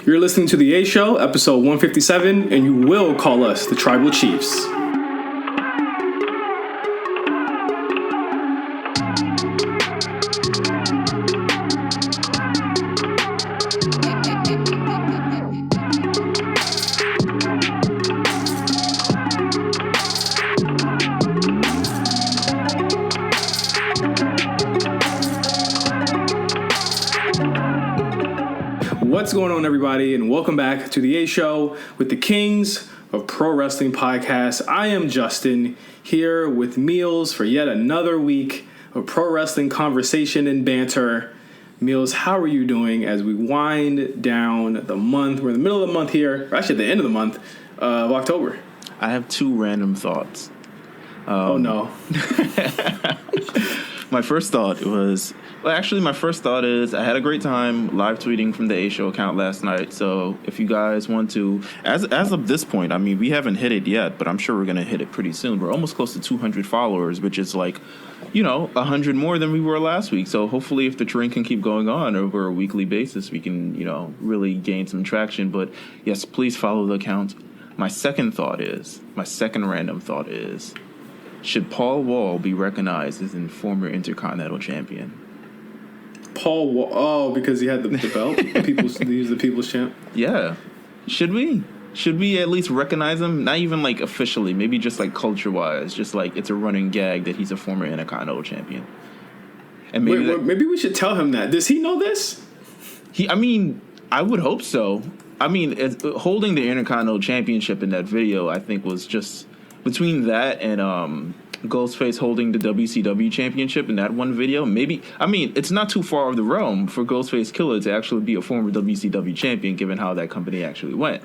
You're listening to The A Show, episode 157, and you will call us the Tribal Chiefs. What's going on, everybody, and welcome back to The A Show with the Kings of Pro Wrestling Podcast. I am Justin, here with Meelz for yet another week of pro wrestling conversation and banter. Meelz, how are you doing as we wind down the month? We're in the middle of the month here, or actually at the end of the month of October. I have two random thoughts. Oh, no. My first thought is I had a great time live tweeting from the A Show account last night. So if you guys want to, as of this point, I mean, we haven't hit it yet, but I'm sure we're going to hit it pretty soon. We're almost close to 200 followers, which is like, 100 more than we were last week. So hopefully if the trend can keep going on over a weekly basis, we can, really gain some traction. But yes, please follow the account. My second random thought is, should Paul Wall be recognized as a former Intercontinental Champion? Paul Wall, oh, because he had the belt? He was the People's Champ? Yeah. Should we? Should we at least recognize him? Not even like officially, maybe just like culture-wise, just like it's a running gag that he's a former Intercontinental Champion. And maybe we should tell him that. Does he know this? I would hope so. Holding the Intercontinental Championship in that video, I think, was just between that and Ghostface holding the WCW Championship in that one video. It's not too far of the realm for Ghostface Killer to actually be a former WCW champion, given how that company actually went.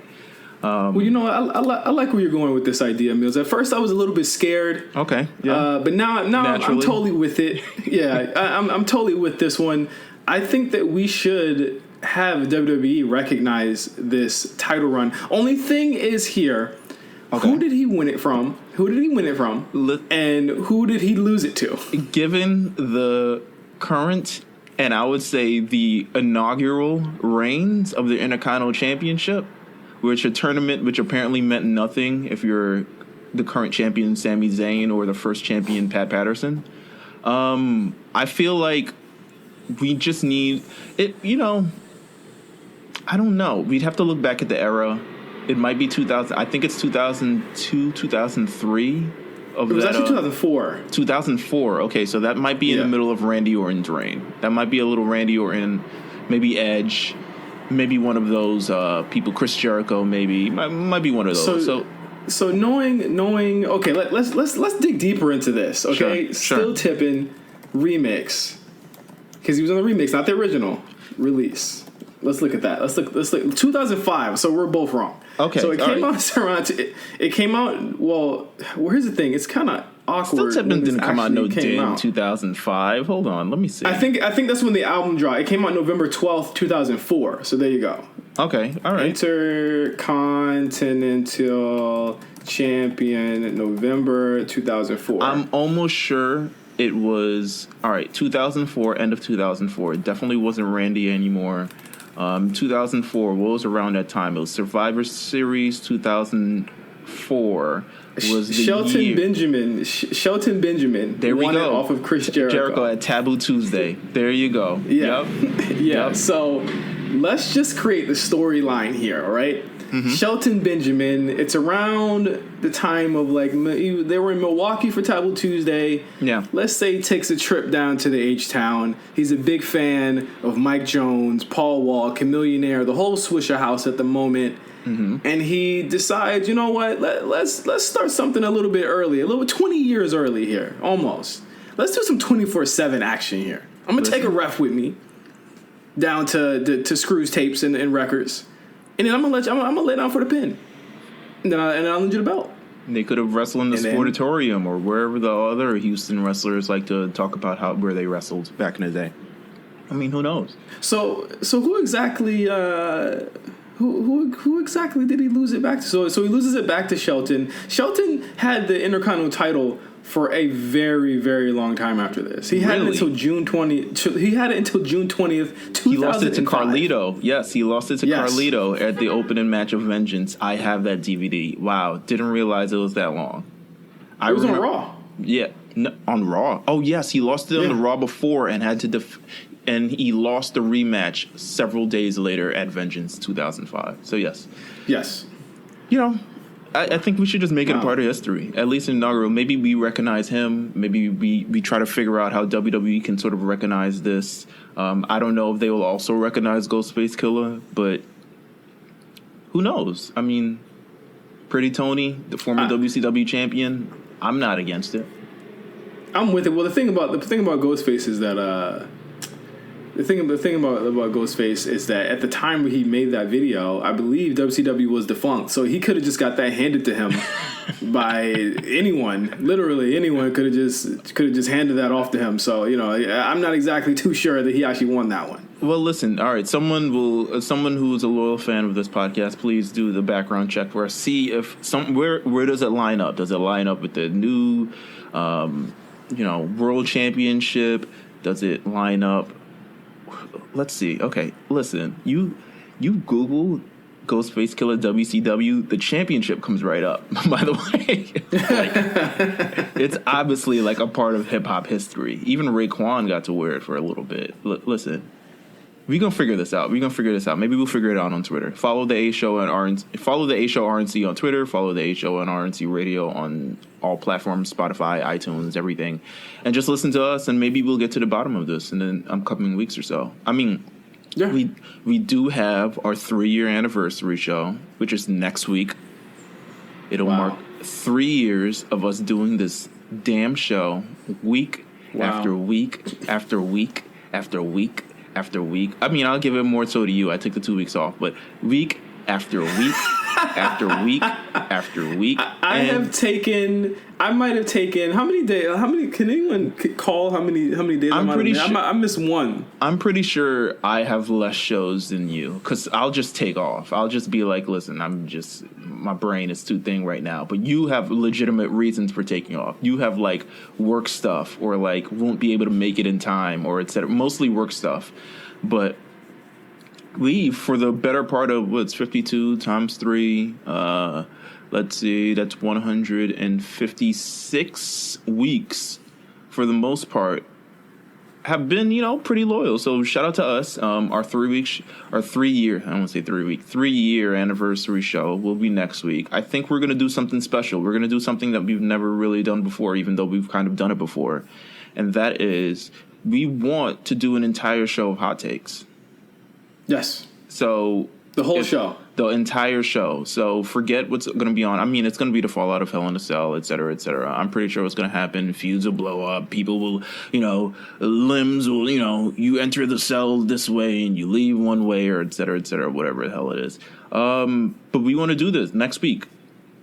I like where you're going with this idea, Meelz. At first, I was a little bit scared. Okay, yeah. But now I'm totally with it. Yeah, I'm totally with this one. I think that we should have WWE recognize this title run. Only thing is here. Okay. Who did he win it from? And who did he lose it to? Given the current, and I would say the inaugural reigns of the Intercontinental Championship, which a tournament which apparently meant nothing if you're the current champion Sami Zayn or the first champion Pat Patterson, I feel like we just need it. I don't know. We'd have to look back at the era. It might be 2000. I think it's 2002, 2003. It was actually 2004. 2004. Okay, so that might be in the middle of Randy Orton's reign. That might be a little Randy Orton, maybe Edge, maybe one of those people, Chris Jericho, maybe might be one of those. So knowing. Okay, let's dig deeper into this. Okay, sure. Still Tippin' remix, because he was on the remix, not the original release. Let's look at that. Let's look. 2005. So we're both wrong. Okay. So it came out. Well, here's the thing. It's kind of awkward. Still Tippin' didn't come out in 2005. Hold on. Let me see. I think that's when the album dropped. It came out November 12th, 2004. So there you go. Okay. All right. Intercontinental Champion, November 2004. I'm almost sure it was 2004. End of 2004. It definitely wasn't Randy anymore. 2004, what was around that time? It was Survivor Series 2004 was the Shelton year. Shelton Benjamin. There we go. Off of Chris Jericho. Jericho at Taboo Tuesday. There you go. Yeah. Yep. Yeah. Yep. So let's just create the storyline here, all right? Mm-hmm. Shelton Benjamin, it's around the time of they were in Milwaukee for Taboo Tuesday. Yeah. Let's say he takes a trip down to the H-Town. He's a big fan of Mike Jones, Paul Wall, Chamillionaire, the whole Swisher House at the moment. Mm-hmm. And he decides, you know what, let's start something a little bit early, a little 20 years early here, almost. Let's do some 24/7 action here. I'm going to take a ref with me down to Screw's tapes and records. And then I'm gonna lay down for the pin, and then I'll lend you the belt. They could have wrestled in the Sportatorium or wherever the other Houston wrestlers like to talk about where they wrestled back in the day. I mean, who knows? So who exactly who exactly did he lose it back to? So he loses it back to Shelton. Shelton had the Intercontinental title for a very, very long time after this. He had it until June 20th. He had it until June 20th, 2005. He lost it to Carlito. Yes, he lost it to Carlito at the opening match of Vengeance. I have that DVD. Wow, didn't realize it was that long. It was on Raw. Yeah, on Raw. Oh yes, he lost it on the Raw before and had to and he lost the rematch several days later at Vengeance 2005. So yes. You know, I think we should just make it a part of history, at least inaugural. Maybe we recognize him. Maybe we try to figure out how WWE can sort of recognize this. I don't know if they will also recognize Ghostface Killer, but who knows? I mean, Pretty Tony, the former WCW champion, I'm not against it. I'm with it. Well, the thing about Ghostface is that the thing about Ghostface is that at the time he made that video, I believe WCW was defunct, so he could have just got that handed to him by anyone. Literally, anyone could have just handed that off to him. So I'm not exactly too sure that he actually won that one. Well, listen. All right, someone who's a loyal fan of this podcast, please do the background check for us. See if where does it line up? Does it line up with the new, World Championship? Does it line up? Let's see. Okay, listen. You Google Ghostface Killer WCW, the championship comes right up. By the way, it's obviously like a part of hip hop history. Even Raekwon got to wear it for a little bit. Listen, we're gonna figure this out. Maybe we'll figure it out on Twitter. Follow the A Show and RNC on Twitter. Follow the A Show and RNC Radio on all platforms, Spotify, iTunes, everything, and just listen to us. And maybe we'll get to the bottom of this in the upcoming weeks or so. I mean, we do have our 3-year anniversary show, which is next week. It'll mark 3 years of us doing this damn show, week after week after week after week after week. I mean, I'll give it more so to you. I took the 2 weeks off, but week after week after week after week. I might have taken how many days? Can anyone call how many days? I missed one. I'm pretty sure I have less shows than you because I'll just take off. I'll just be like, listen, my brain is too thin right now. But you have legitimate reasons for taking off. You have like work stuff or like won't be able to make it in time or etc. Mostly work stuff, but. For the better part of what's 52 times 3, let's see, that's 156 weeks for the most part, have been, pretty loyal. So shout out to us. Our 3-year anniversary show will be next week. I think we're going to do something special. We're going to do something that we've never really done before, even though we've kind of done it before. And that is, we want to do an entire show of hot takes. Yes. So the whole show. The entire show. So forget what's going to be on. I mean, it's going to be the fallout of Hell in a Cell, et cetera, et cetera. I'm pretty sure what's going to happen. Feuds will blow up. People will, limbs will, you enter the cell this way and you leave one way or et cetera, whatever the hell it is. But we want to do this next week.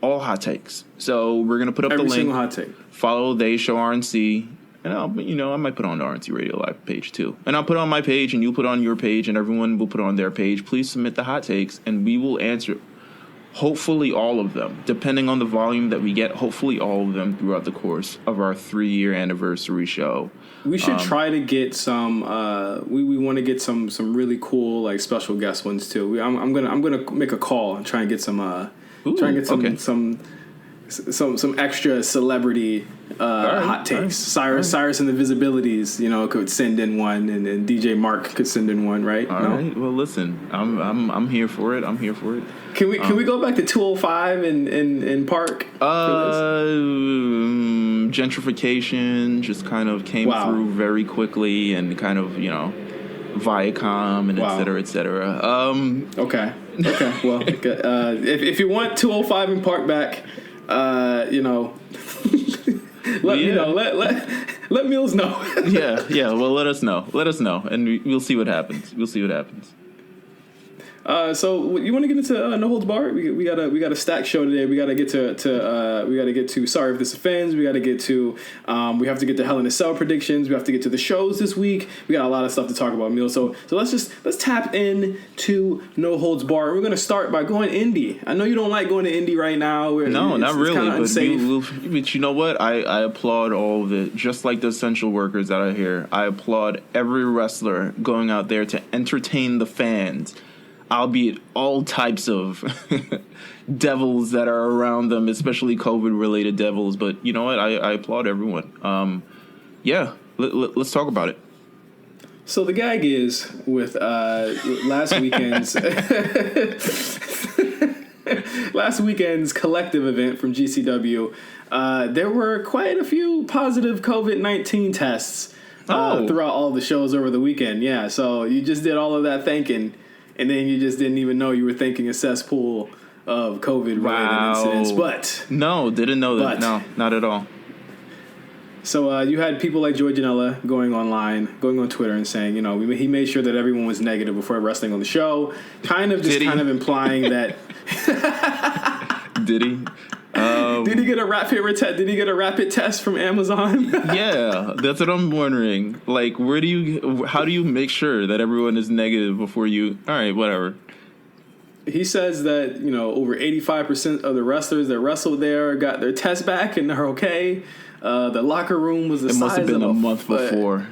All hot takes. So we're going to put up the link. Every single hot take. Follow The Show RNC. And I might put on the RNC Radio Live page too. And I'll put on my page and you put on your page and everyone will put on their page. Please submit the hot takes and we will answer hopefully all of them, depending on the volume that we get, hopefully all of them throughout the course of our 3-year anniversary show. We should try to get some, we want to get some really cool, like special guest ones too. I'm gonna make a call and try and get some extra celebrity hot takes. Cyrus and the Visibilities, could send in one, and DJ Mark could send in one, right? All right. Well, listen, I'm here for it. Can we go back to 205 in Park? Gentrification just kind of came through very quickly, and kind of Viacom and et cetera. Okay. Well, if you want 205 in Park back. Let Meelz know. yeah. Well, let us know, and we'll see what happens. So you want to get into No Holds Barred? We got a stack show today. We got to get to Sorry If This Offends. We got to get to we have to get to Hell in a Cell predictions. We have to get to the shows this week. We got a lot of stuff to talk about, Meelz. So let's tap in to No Holds Barred. We're gonna start by going indie. I know you don't like going to indie right now. No, not really. But you know what? I applaud all of it. Just like the essential workers that are here, I applaud every wrestler going out there to entertain the fans. Albeit all types of devils that are around them, especially COVID-related devils. But you know what? I applaud everyone. Let's talk about it. So the gag is with last weekend's collective event from GCW. There were quite a few positive COVID-19 tests throughout all the shows over the weekend. Yeah, so you just did all of that thinking. And then you just didn't even know you were thinking a cesspool of COVID-related incidents. But no, didn't know that. No, not at all. So you had people like Joey Janela going on Twitter and saying, he made sure that everyone was negative before wrestling on the show. Kind of implying that. Did he? Did he get a rapid test from Amazon? Yeah, that's what I'm wondering. Like, how do you make sure that everyone is negative before you? All right, whatever. He says that, over 85% of the wrestlers that wrestled there got their test back and they're okay. The locker room was the size of It must have been a month before.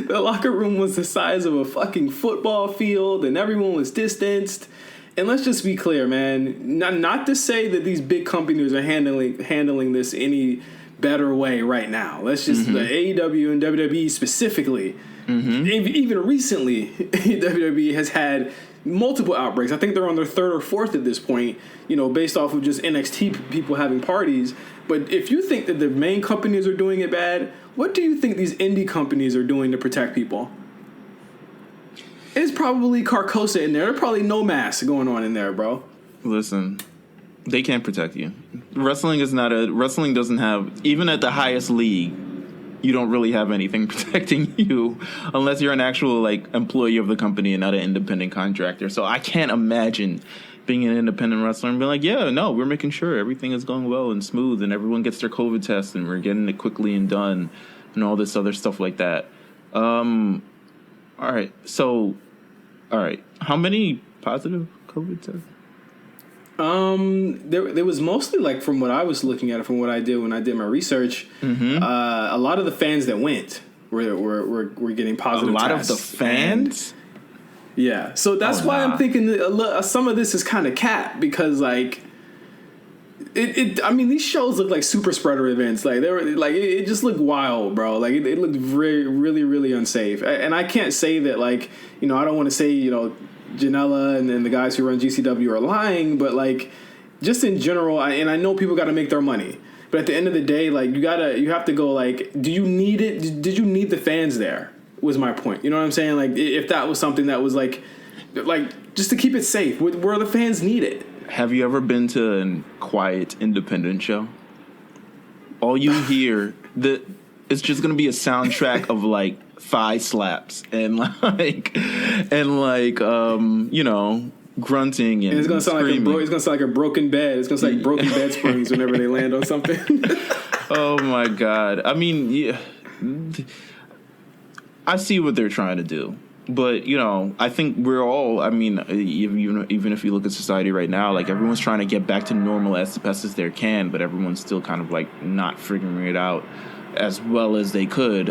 The locker room was the size of a fucking football field and everyone was distanced. And let's just be clear, man. Not to say that these big companies are handling this any better way right now. Let's just the AEW and WWE specifically. Even recently, WWE has had multiple outbreaks. I think they're on their third or fourth at this point. Based off of just NXT people having parties. But if you think that the main companies are doing it bad, what do you think these indie companies are doing to protect people? It's probably Carcosa in there. There's probably no mask going on in there, bro. Listen, they can't protect you. Wrestling doesn't have, even at the highest league, you don't really have anything protecting you unless you're an actual employee of the company and not an independent contractor. So I can't imagine being an independent wrestler and being like, yeah, no, we're making sure everything is going well and smooth and everyone gets their COVID test and we're getting it quickly and done and all this other stuff like that. All right. How many positive COVID tests? There was mostly from what I was looking at, from what I did when I did my research. A lot of the fans that went were getting positive tests. A lot of the fans? Yeah. So that's why I'm thinking that some of this is kind of cap because these shows look like super spreader events. They were it just looked wild, bro. It looked really, really unsafe. And I can't say that I don't want to say Janela and then the guys who run GCW are lying, but just in general, I know people got to make their money. But at the end of the day, you have to go do you need it? Did you need the fans there? Was my point. You know what I'm saying? If that was something that was just to keep it safe, where the fans need it. Have you ever been to a quiet independent show? All you hear, it's just going to be a soundtrack of thigh slaps and grunting and it's going to sound screaming. It's going to sound like a broken bed. It's going to sound like broken bed springs whenever they land on something. Oh my God. I mean, yeah, I see what they're trying to do. But, I think we're all, even if you look at society right now, everyone's trying to get back to normal as best as they can, but everyone's still kind of not figuring it out as well as they could.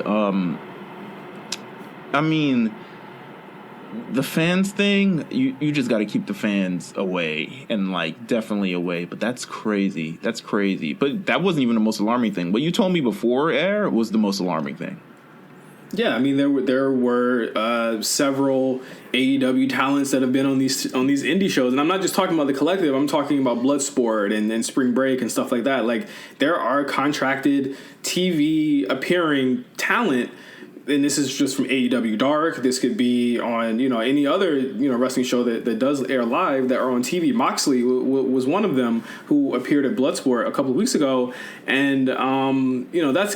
The fans thing, you just got to keep the fans away and definitely away. But that's crazy. That's crazy. But that wasn't even the most alarming thing. What you told me before air was the most alarming thing. Yeah, there were several AEW talents that have been on these indie shows, and I'm not just talking about the collective. I'm talking about Bloodsport and Spring Break and stuff like that. There are contracted TV appearing talent and this is just from AEW Dark. This could be on, any other, wrestling show that does air live that are on TV. Moxley was one of them who appeared at Bloodsport a couple of weeks ago. And, that's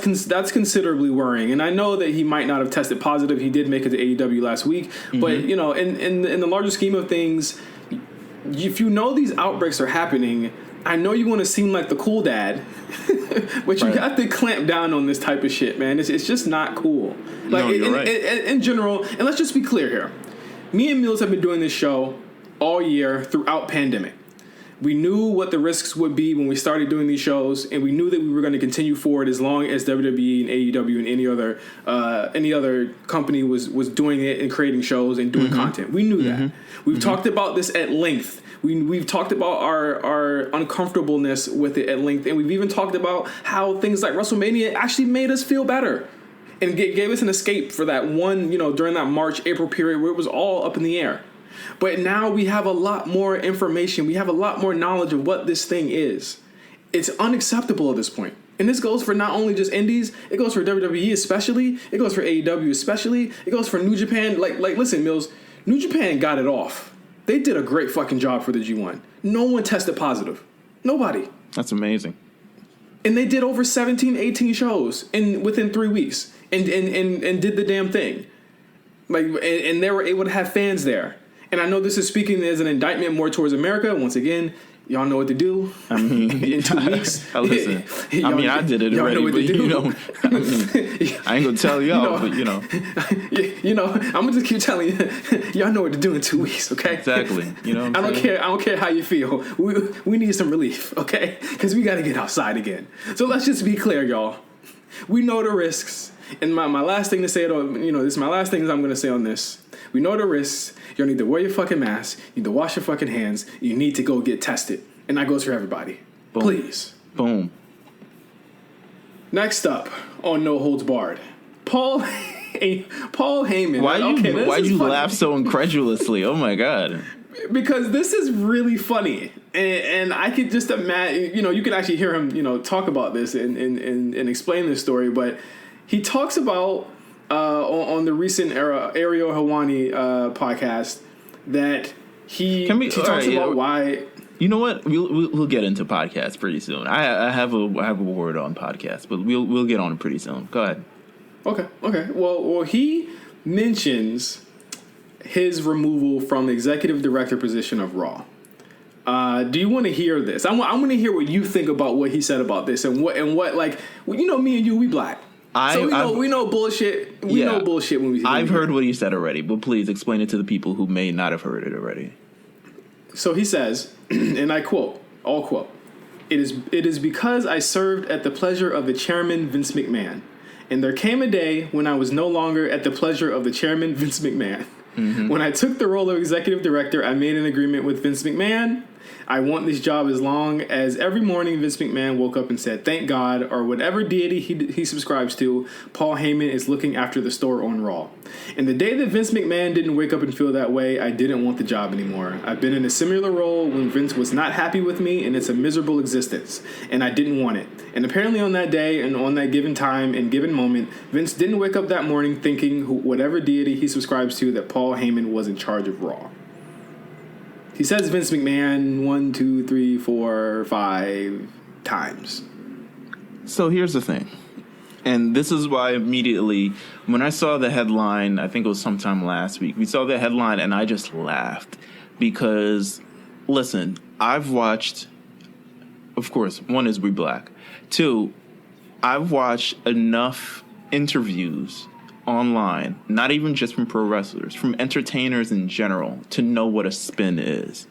considerably worrying. And I know that he might not have tested positive. He did make it to AEW last week. Mm-hmm. But, in the larger scheme of things, if you know these outbreaks are happening, I know you want to seem like the cool dad, but you have to clamp down on this type of shit, man. It's just not cool. Like, no, you're right. In general, and let's just be clear here. Me and Meelz have been doing this show all year throughout pandemic. We knew what the risks would be when we started doing these shows, and we knew that we were going to continue forward as long as WWE and AEW and any other company was doing it and creating shows and doing content. We knew that. We've talked about this at length. We've talked about our uncomfortableness with it at length, and we've even talked about how things like WrestleMania actually made us feel better and gave us an escape for that one, during that March-April period where it was all up in the air. But now we have a lot more information. We have a lot more knowledge of what this thing is. It's unacceptable at this point. And this goes for not only just indies, it goes for WWE especially, it goes for AEW especially, it goes for New Japan. Like listen, Meelz, New Japan got it off. They did a great fucking job for the G1. No one tested positive. Nobody. That's amazing. And they did over 17, 18 shows within 3 weeks and did the damn thing. And they were able to have fans there. And I know this is speaking as an indictment more towards America. Once again, y'all know what to do. I mean, in 2 weeks. Listen, I did it already, but I ain't gonna tell y'all, but I'm gonna just keep telling you, y'all know what to do in 2 weeks, okay? Exactly. I don't care how you feel. We need some relief, okay? Because we got to get outside again. So let's just be clear, y'all. We know the risks. And my last thing to say, this is my last thing I'm going to say on this. We know the risks. You need to wear your fucking mask. You need to wash your fucking hands. You need to go get tested. And that goes for everybody. Boom. Please. Boom. Next up on No Holds Barred, Paul Heyman. Why'd you laugh so incredulously? Oh my God. Because this is really funny, and I could just imagine. You can actually hear him, talk about this and explain this story. But he talks about on the recent Ariel Helwani podcast that he talks about why. You know what? We'll get into podcasts pretty soon. I have a word on podcasts, but we'll get on it pretty soon. Go ahead. Okay. Well, he mentions his removal from the executive director position of Raw. Do you want to hear this? I want to hear what you think about what he said about this and what like me and you, we black. We know bullshit. We know bullshit when we. I've heard what he said already, but please explain it to the people who may not have heard it already. So he says, and I quote, It is because I served at the pleasure of the chairman, Vince McMahon. And there came a day when I was no longer at the pleasure of the chairman, Vince McMahon. Mm-hmm. When I took the role of executive director, I made an agreement with Vince McMahon. I want this job as long as every morning Vince McMahon woke up and said, thank God, or whatever deity he subscribes to, Paul Heyman is looking after the store on Raw. And the day that Vince McMahon didn't wake up and feel that way, I didn't want the job anymore. I've been in a similar role when Vince was not happy with me, and it's a miserable existence, and I didn't want it. And apparently on that day and on that given time and given moment, Vince didn't wake up that morning thinking whatever deity he subscribes to that Paul Heyman was in charge of Raw. He says Vince McMahon 1, 2, 3, 4, 5 times. So here's the thing. And this is why immediately, when I saw the headline, I think it was sometime last week, we saw the headline and I just laughed. Because, listen, I've watched, of course, one is We Black. Two, I've watched enough interviews online, not even just from pro wrestlers, from entertainers in general, to know what a spin is.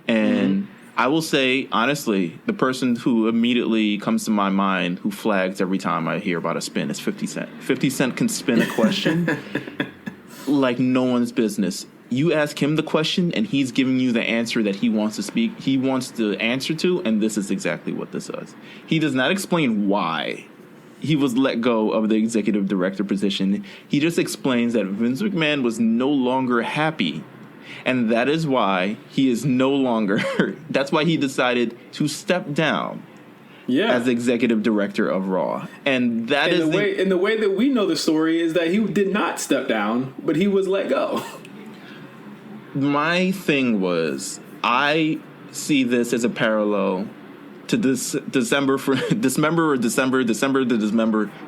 And I will say, honestly, the person who immediately comes to my mind who flags every time I hear about a spin is 50 Cent. 50 Cent can spin a question like no one's business. You ask him the question and he's giving you the answer that he wants to answer to, and this is exactly what this is. He does not explain why he was let go of the executive director position. He just explains that Vince McMahon was no longer happy, and that is why he is no longer. That's why he decided to step down. as executive director of Raw. And that is the way that we know the story is that he did not step down, but he was let go. My thing was, I see this as a parallel to this December to December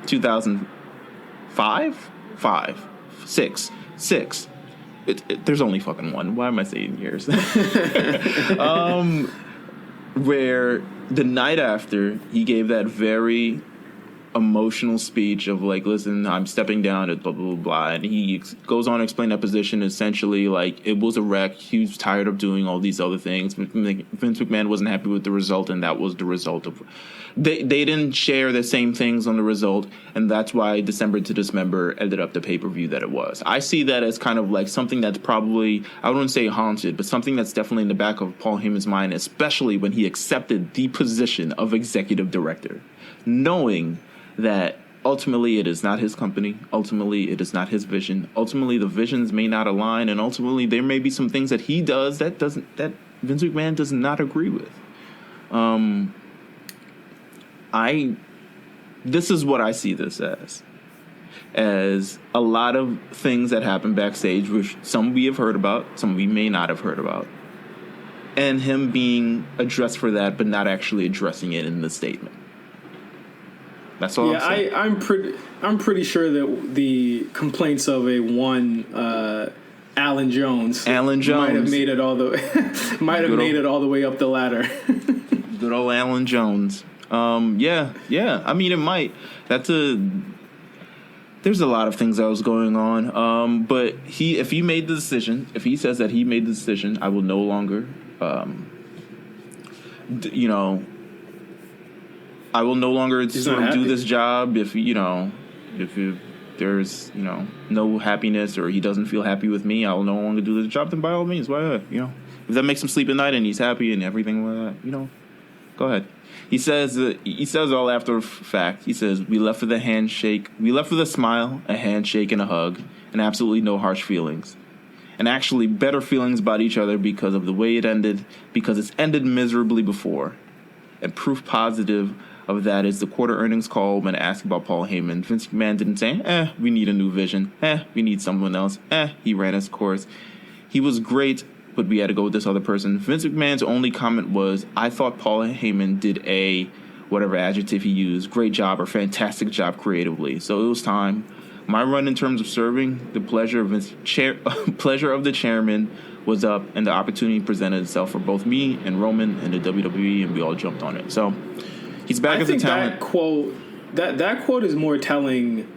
2005, 6. There's only fucking one. Why am I saying years? Where the night after he gave that very emotional speech of like, listen, I'm stepping down at blah, blah, blah, blah. And he goes on to explain that position essentially like it was a wreck. He was tired of doing all these other things. Vince McMahon wasn't happy with the result, and that was the result of... They didn't share the same things on the result, and that's why December to Dismember ended up the pay-per-view that it was. I see that as kind of like something that's probably, I wouldn't say haunted, but something that's definitely in the back of Paul Heyman's mind, especially when he accepted the position of executive director, knowing that ultimately it is not his company, ultimately it is not his vision, ultimately the visions may not align, and ultimately there may be some things that he does that Vince McMahon does not agree with. This is what I see this as a lot of things that happen backstage, which some we have heard about, some we may not have heard about, and him being addressed for that, but not actually addressing it in the statement. That's all. Yeah, I'm pretty sure that the complaints of Alan Jones might have made it all the way up the ladder. Good old Alan Jones. Yeah. I mean, it might. There's a lot of things that was going on. But if he made the decision, if he says that he made the decision, I will no longer, I will no longer sort of do this job if there's, no happiness or he doesn't feel happy with me, I will no longer do this job, then by all means, why not? If that makes him sleep at night and he's happy and everything like that, go ahead. He says all after the fact. He says, we left with a handshake. We left with a smile, a handshake, and a hug, and absolutely no harsh feelings. And actually better feelings about each other because of the way it ended, because it's ended miserably before. And proof positive of that is the quarter earnings call when asked about Paul Heyman. Vince McMahon didn't say, we need a new vision. We need someone else. He ran his course. He was great, but we had to go with this other person. Vince McMahon's only comment was, I thought Paul Heyman did a, whatever adjective he used, great job or fantastic job creatively. So it was time. My run in terms of serving, the pleasure of the chairman was up, and the opportunity presented itself for both me and Roman and the WWE, and we all jumped on it. So he's back as a talent. That quote is more telling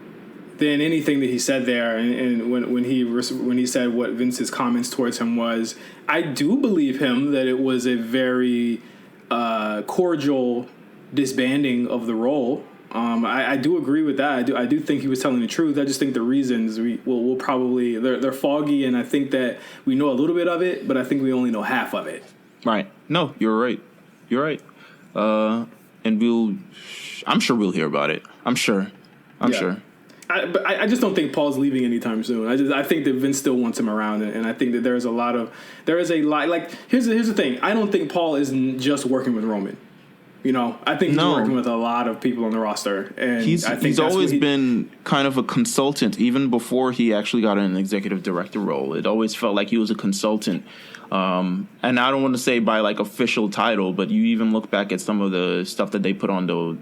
than anything that he said there, and when he said what Vince's comments towards him was. I do believe him that it was a very cordial disbanding of the role. I do agree with that. I do think he was telling the truth. I just think the reasons we'll probably they're foggy, and I think that we know a little bit of it, but I think we only know half of it. Right. No, you're right. And I'm sure we'll hear about it. I'm sure. But I just don't think Paul's leaving anytime soon. I think that Vince still wants him around, and I think that there is a lot. Like here's the thing. I don't think Paul isn't just working with Roman. I think he's working with a lot of people on the roster, and he's always been kind of a consultant, even before he actually got an executive director role. It always felt like he was a consultant, and I don't want to say by like official title, but you even look back at some of the stuff that they put on the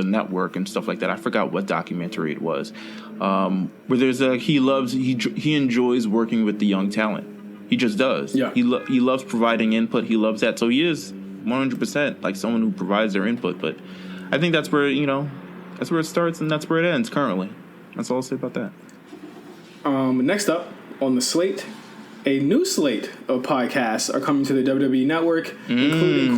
network and stuff like that. I forgot what documentary it was, where there's he enjoys working with the young talent. He just does. Yeah. He loves providing input. He loves that. So he is 100% like someone who provides their input. But I think that's where that's where it starts and that's where it ends currently. That's all I'll say about that. Next up on the slate, a new slate of podcasts are coming to the WWE Network, including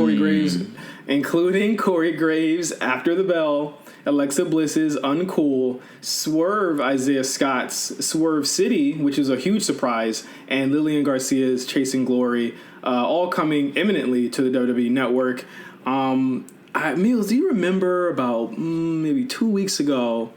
Corey Graves' After the Bell, Alexa Bliss's Uncool, Swerve Isaiah Scott's Swerve City, which is a huge surprise, and Lillian Garcia's Chasing Glory, all coming imminently to the WWE Network. Meelz, do you remember about maybe 2 weeks ago,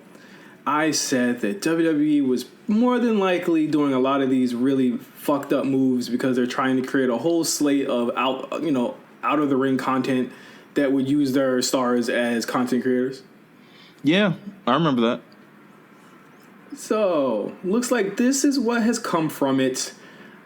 I said that WWE was more than likely doing a lot of these really fucked up moves because they're trying to create a whole slate of out of the ring content that would use their stars as content creators. Yeah, I remember that. So, looks like this is what has come from it.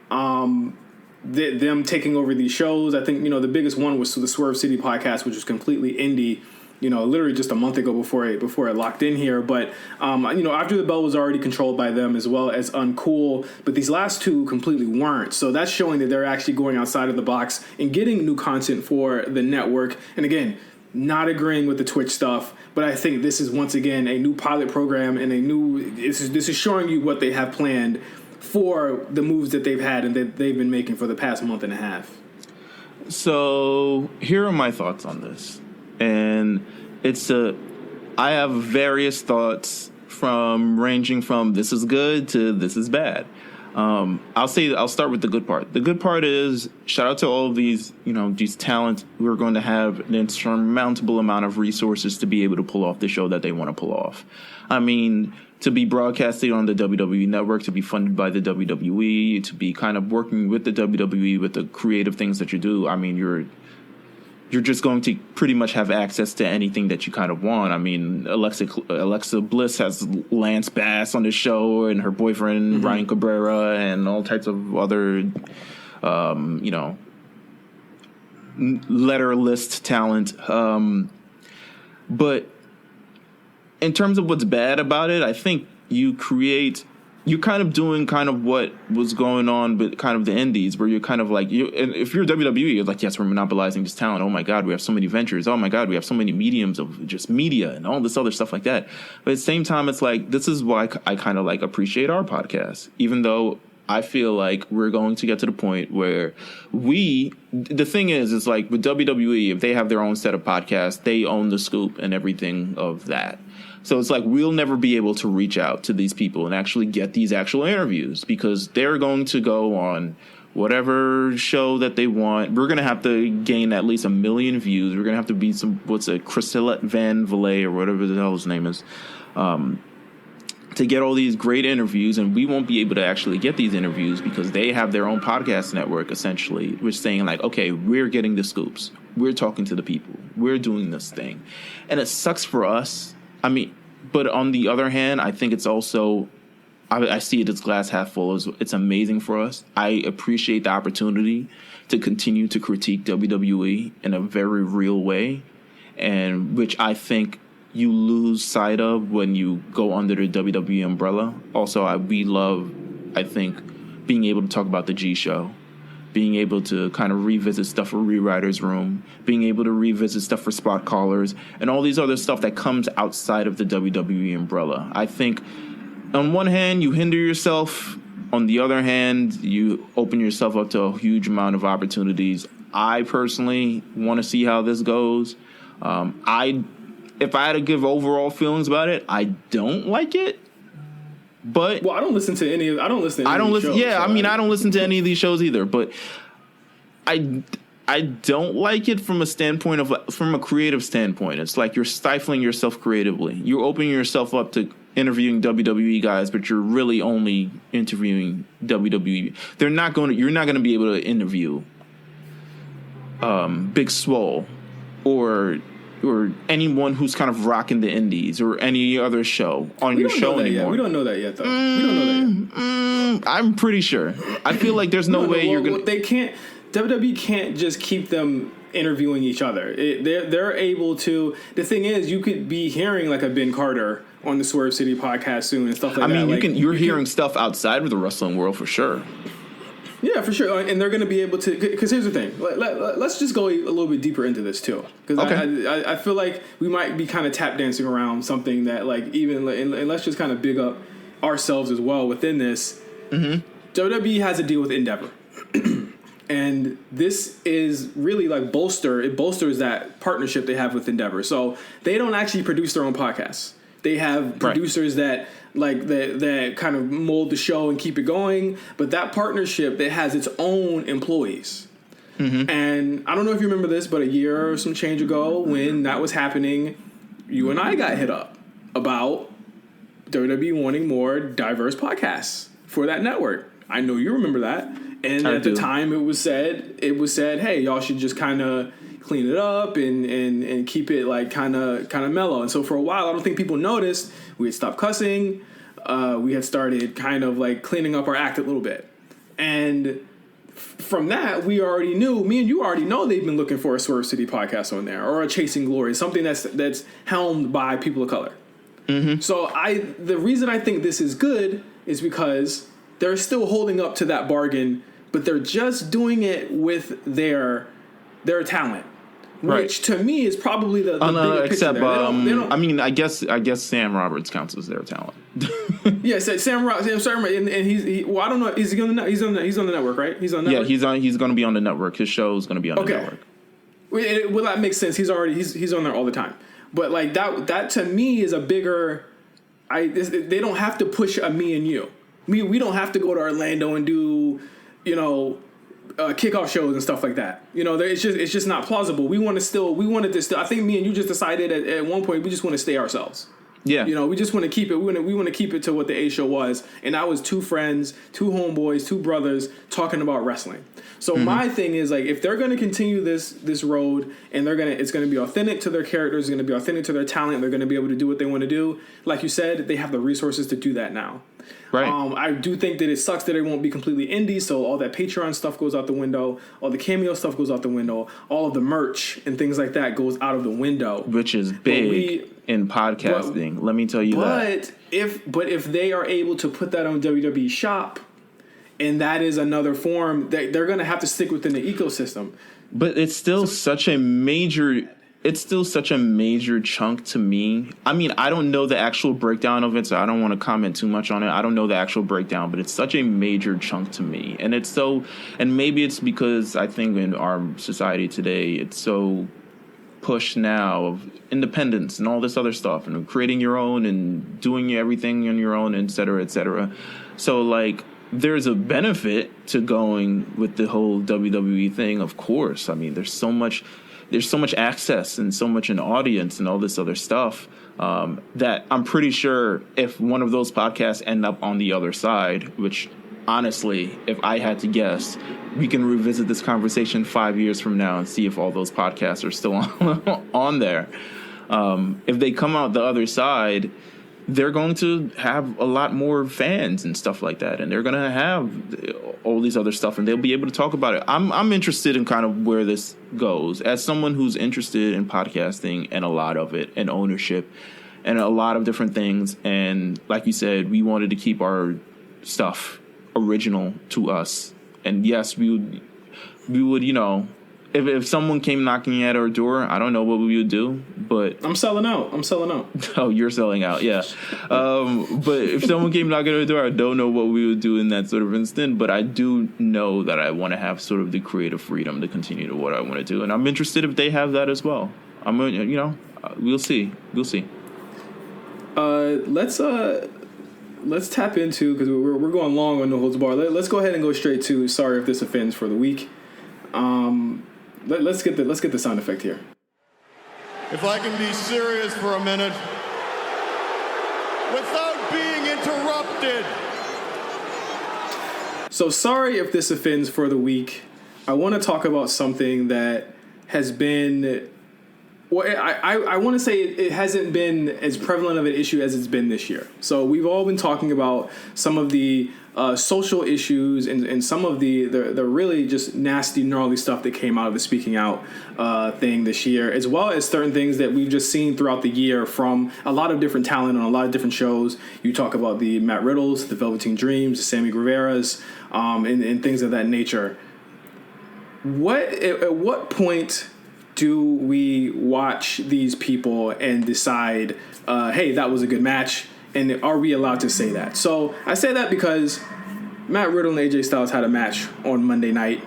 Them taking over these shows. I think, the biggest one was the Swerve City podcast, which was completely indie, literally just a month ago before it locked in here. But, After the Bell was already controlled by them as well as Uncool. But these last two completely weren't. So that's showing that they're actually going outside of the box and getting new content for the network. And again, not agreeing with the Twitch stuff. But I think this is, once again, a new pilot program and this is showing you what they have planned for the moves that they've had and that they've been making for the past month and a half. So here are my thoughts on this. And I have various thoughts ranging from this is good to this is bad. I'll start with the good part. The good part is shout out to all of these talents who are going to have an insurmountable amount of resources to be able to pull off the show that they want to pull off. I mean, to be broadcasted on the WWE network, to be funded by the WWE, to be kind of working with the WWE with the creative things that you do. I mean, you're just going to pretty much have access to anything that you kind of want. I mean, Alexa Bliss has Lance Bass on the show and her boyfriend, Ryan Cabrera, and all types of other, letter list talent. But in terms of what's bad about it, I think you're kind of doing kind of what was going on with kind of the indies, where you're kind of like, and if you're WWE, you're like, yes, we're monopolizing this talent. Oh my God, we have so many ventures. Oh my God, we have so many mediums of just media and all this other stuff like that. But at the same time, it's like, this is why I kind of like appreciate our podcast, even though I feel like we're going to get to the point where the thing is like with WWE, if they have their own set of podcasts, they own the scoop and everything of that. So it's like we'll never be able to reach out to these people and actually get these actual interviews because they're going to go on whatever show that they want. We're going to have to gain at least 1 million views. We're going to have to be Christelle Van Valet or whatever the hell his name is, to get all these great interviews. And we won't be able to actually get these interviews because they have their own podcast network, essentially, which saying like, okay, we're getting the scoops. We're talking to the people. We're doing this thing. And it sucks for us. I mean, but on the other hand, I think it's also, I see it as glass half full. It's amazing for us. I appreciate the opportunity to continue to critique WWE in a very real way, and which I think you lose sight of when you go under the WWE umbrella. Also, we love, I think, being able to talk about the G Show, being able to kind of revisit stuff for Rewriters Room, being able to revisit stuff for Spot Callers, and all these other stuff that comes outside of the WWE umbrella. I think on one hand, you hinder yourself. On the other hand, you open yourself up to a huge amount of opportunities. I personally want to see how this goes. If I had to give overall feelings about it, I don't like it. But I don't listen to any of these shows. Yeah, so I mean, I don't listen to any of these shows either. But I don't like it from a creative standpoint. It's like you're stifling yourself creatively. You're opening yourself up to interviewing WWE guys, but you're really only interviewing WWE. You're not going to be able to interview Big Swole or anyone who's kind of rocking the indies or any other show on your show anymore. We don't know that yet, though. We don't know that yet. I'm pretty sure. I feel like there's no way you're going to... They can't... WWE can't just keep them interviewing each other. They're able to... The thing is, you could be hearing like a Ben Carter on the Swerve City podcast soon and stuff like that. I mean, you're hearing stuff outside of the wrestling world for sure. Yeah, for sure. And they're going to be able to... Because here's the thing. Let's just go a little bit deeper into this, too. Because I feel like we might be kind of tap dancing around something that, like, even... And let's just kind of big up ourselves as well within this. Mm-hmm. WWE has a deal with Endeavor. And this is really, like, bolsters that partnership they have with Endeavor. So they don't actually produce their own podcasts. They have producers that kind of mold the show and keep it going. But that partnership, that has its own employees. Mm-hmm. And I don't know if you remember this, but a year or some change ago when that was happening, you and I got hit up about WWE wanting more diverse podcasts for that network. I know you remember that. And at the time it was said, hey, y'all should just kind of clean it up and keep it like kind of mellow. And so for a while, I don't think people noticed. We had stopped cussing. We had started kind of like cleaning up our act a little bit. And from that, we already knew, me and you already know they've been looking for a Swerve City podcast on there or a Chasing Glory, something that's helmed by people of color. Mm-hmm. So the reason I think this is good is because they're still holding up to that bargain, but they're just doing it with their talent. Right. Which to me is probably the bigger except, picture there. They don't, I mean, I guess Sam Roberts counts as their talent. Yeah, Sam Roberts, and I don't know. Is he on the he's on the network, right? He's on the network. Yeah, he's going to be on the network. His show is going to be on the network. Well, that makes sense. He's on there all the time. But like that to me is a bigger. They don't have to push a me and you. We don't have to go to Orlando and do, kickoff shows and stuff like that. It's just not plausible. We wanted to still. I think me and you just decided at one point we just want to stay ourselves. Yeah. We just want to keep it. We want to keep it to what the A show was, and that was two friends, two homeboys, two brothers talking about wrestling. So my thing is like, if they're going to continue this road and it's going to be authentic to their characters, it's going to be authentic to their talent, they're going to be able to do what they want to do. Like you said, they have the resources to do that now. Right. I do think that it sucks that it won't be completely indie, so all that Patreon stuff goes out the window, all the cameo stuff goes out the window, all of the merch and things like that goes out of the window. Which is big in podcasting, let me tell you that. But if they are able to put that on WWE Shop, and that is another form, they're going to have to stick within the ecosystem. But it's still such a major chunk to me. I mean, I don't know the actual breakdown of it, so I don't want to comment too much on it. I don't know the actual breakdown, but it's such a major chunk to me. And maybe it's because I think in our society today, it's so pushed now of independence and all this other stuff and creating your own and doing everything on your own, et cetera, et cetera. So like, there's a benefit to going with the whole WWE thing, of course. I mean, there's so much access and so much an audience and all this other stuff that I'm pretty sure if one of those podcasts end up on the other side, which honestly, if I had to guess, we can revisit this conversation 5 years from now and see if all those podcasts are still on there. If they come out the other side, they're going to have a lot more fans and stuff like that, and they're going to have all these other stuff, and they'll be able to talk about it. I'm interested in kind of where this goes. As someone who's interested in podcasting and a lot of it, and ownership, and a lot of different things, and like you said, we wanted to keep our stuff original to us. And yes, we would, if someone came knocking at our door, I don't know what we would do, but I'm selling out. Oh, you're selling out, yeah. But if someone came knocking at our door, I don't know what we would do in that sort of instant. But I do know that I want to have sort of the creative freedom to continue to what I want to do, and I'm interested if they have that as well. We'll see. Let's tap into, because we're going long on No Holds Barred. Let's go ahead and go straight to sorry if this offends for the week. Let's get the sound effect here. If I can be serious for a minute, without being interrupted. So sorry if this offends for the week. I want to talk about something that has been, well, I want to say it hasn't been as prevalent of an issue as it's been this year. So we've all been talking about some of the social issues and some of the really just nasty, gnarly stuff that came out of the Speaking Out thing this year, as well as certain things that we've just seen throughout the year from a lot of different talent on a lot of different shows. You talk about the Matt Riddles, the Velveteen Dreams, the Sammy Guevara's, and things of that nature. At what point do we watch these people and decide, hey, that was a good match? And are we allowed to say that? So I say that because Matt Riddle and AJ Styles had a match on Monday night,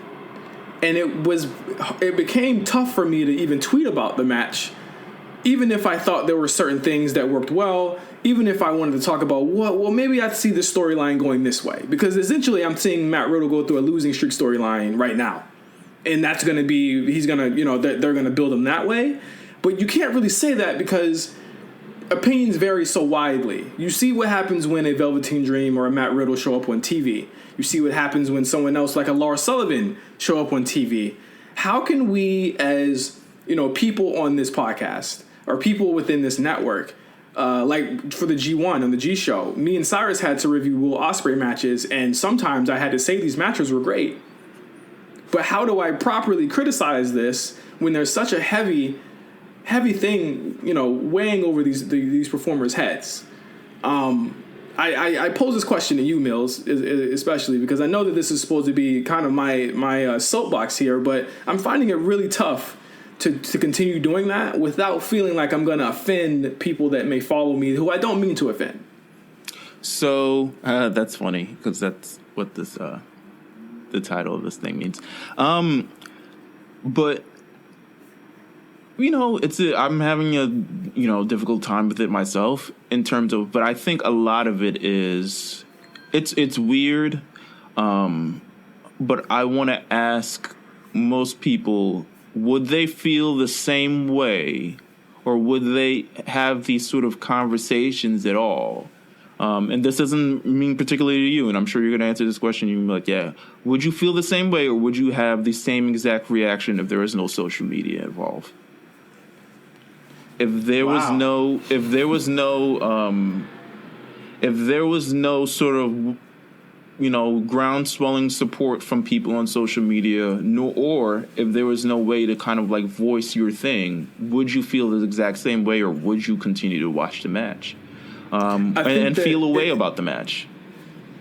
and it became tough for me to even tweet about the match, even if I thought there were certain things that worked well, even if I wanted to talk about, well, maybe I'd see the storyline going this way. Because essentially I'm seeing Matt Riddle go through a losing streak storyline right now. And that's going to be, they're going to build him that way. But you can't really say that because opinions vary so widely. You see what happens when a Velveteen Dream or a Matt Riddle show up on TV. You see what happens when someone else like a Lars Sullivan show up on TV. How can we, as people on this podcast or people within this network, like for the G1 on the G show, me and Cyrus had to review Will Ospreay matches, and sometimes I had to say these matches were great. But how do I properly criticize this when there's such a heavy thing, weighing over these performers' heads? I pose this question to you, Meelz, especially because I know that this is supposed to be kind of my soapbox here, but I'm finding it really tough to continue doing that without feeling like I'm going to offend people that may follow me who I don't mean to offend. So that's funny because that's what this the title of this thing means. But I'm having a difficult time with it myself in terms of, but I think a lot of it is it's weird. But I want to ask most people, would they feel the same way, or would they have these sort of conversations at all? And this doesn't mean particularly to you, and I'm sure you're going to answer this question. You're like, yeah, would you feel the same way, or would you have the same exact reaction if there was no social media involved? If there was no sort of ground-swelling support from people on social media, or if there was no way to kind of like voice your thing, would you feel the exact same way, or would you continue to watch the match and feel a way about the match?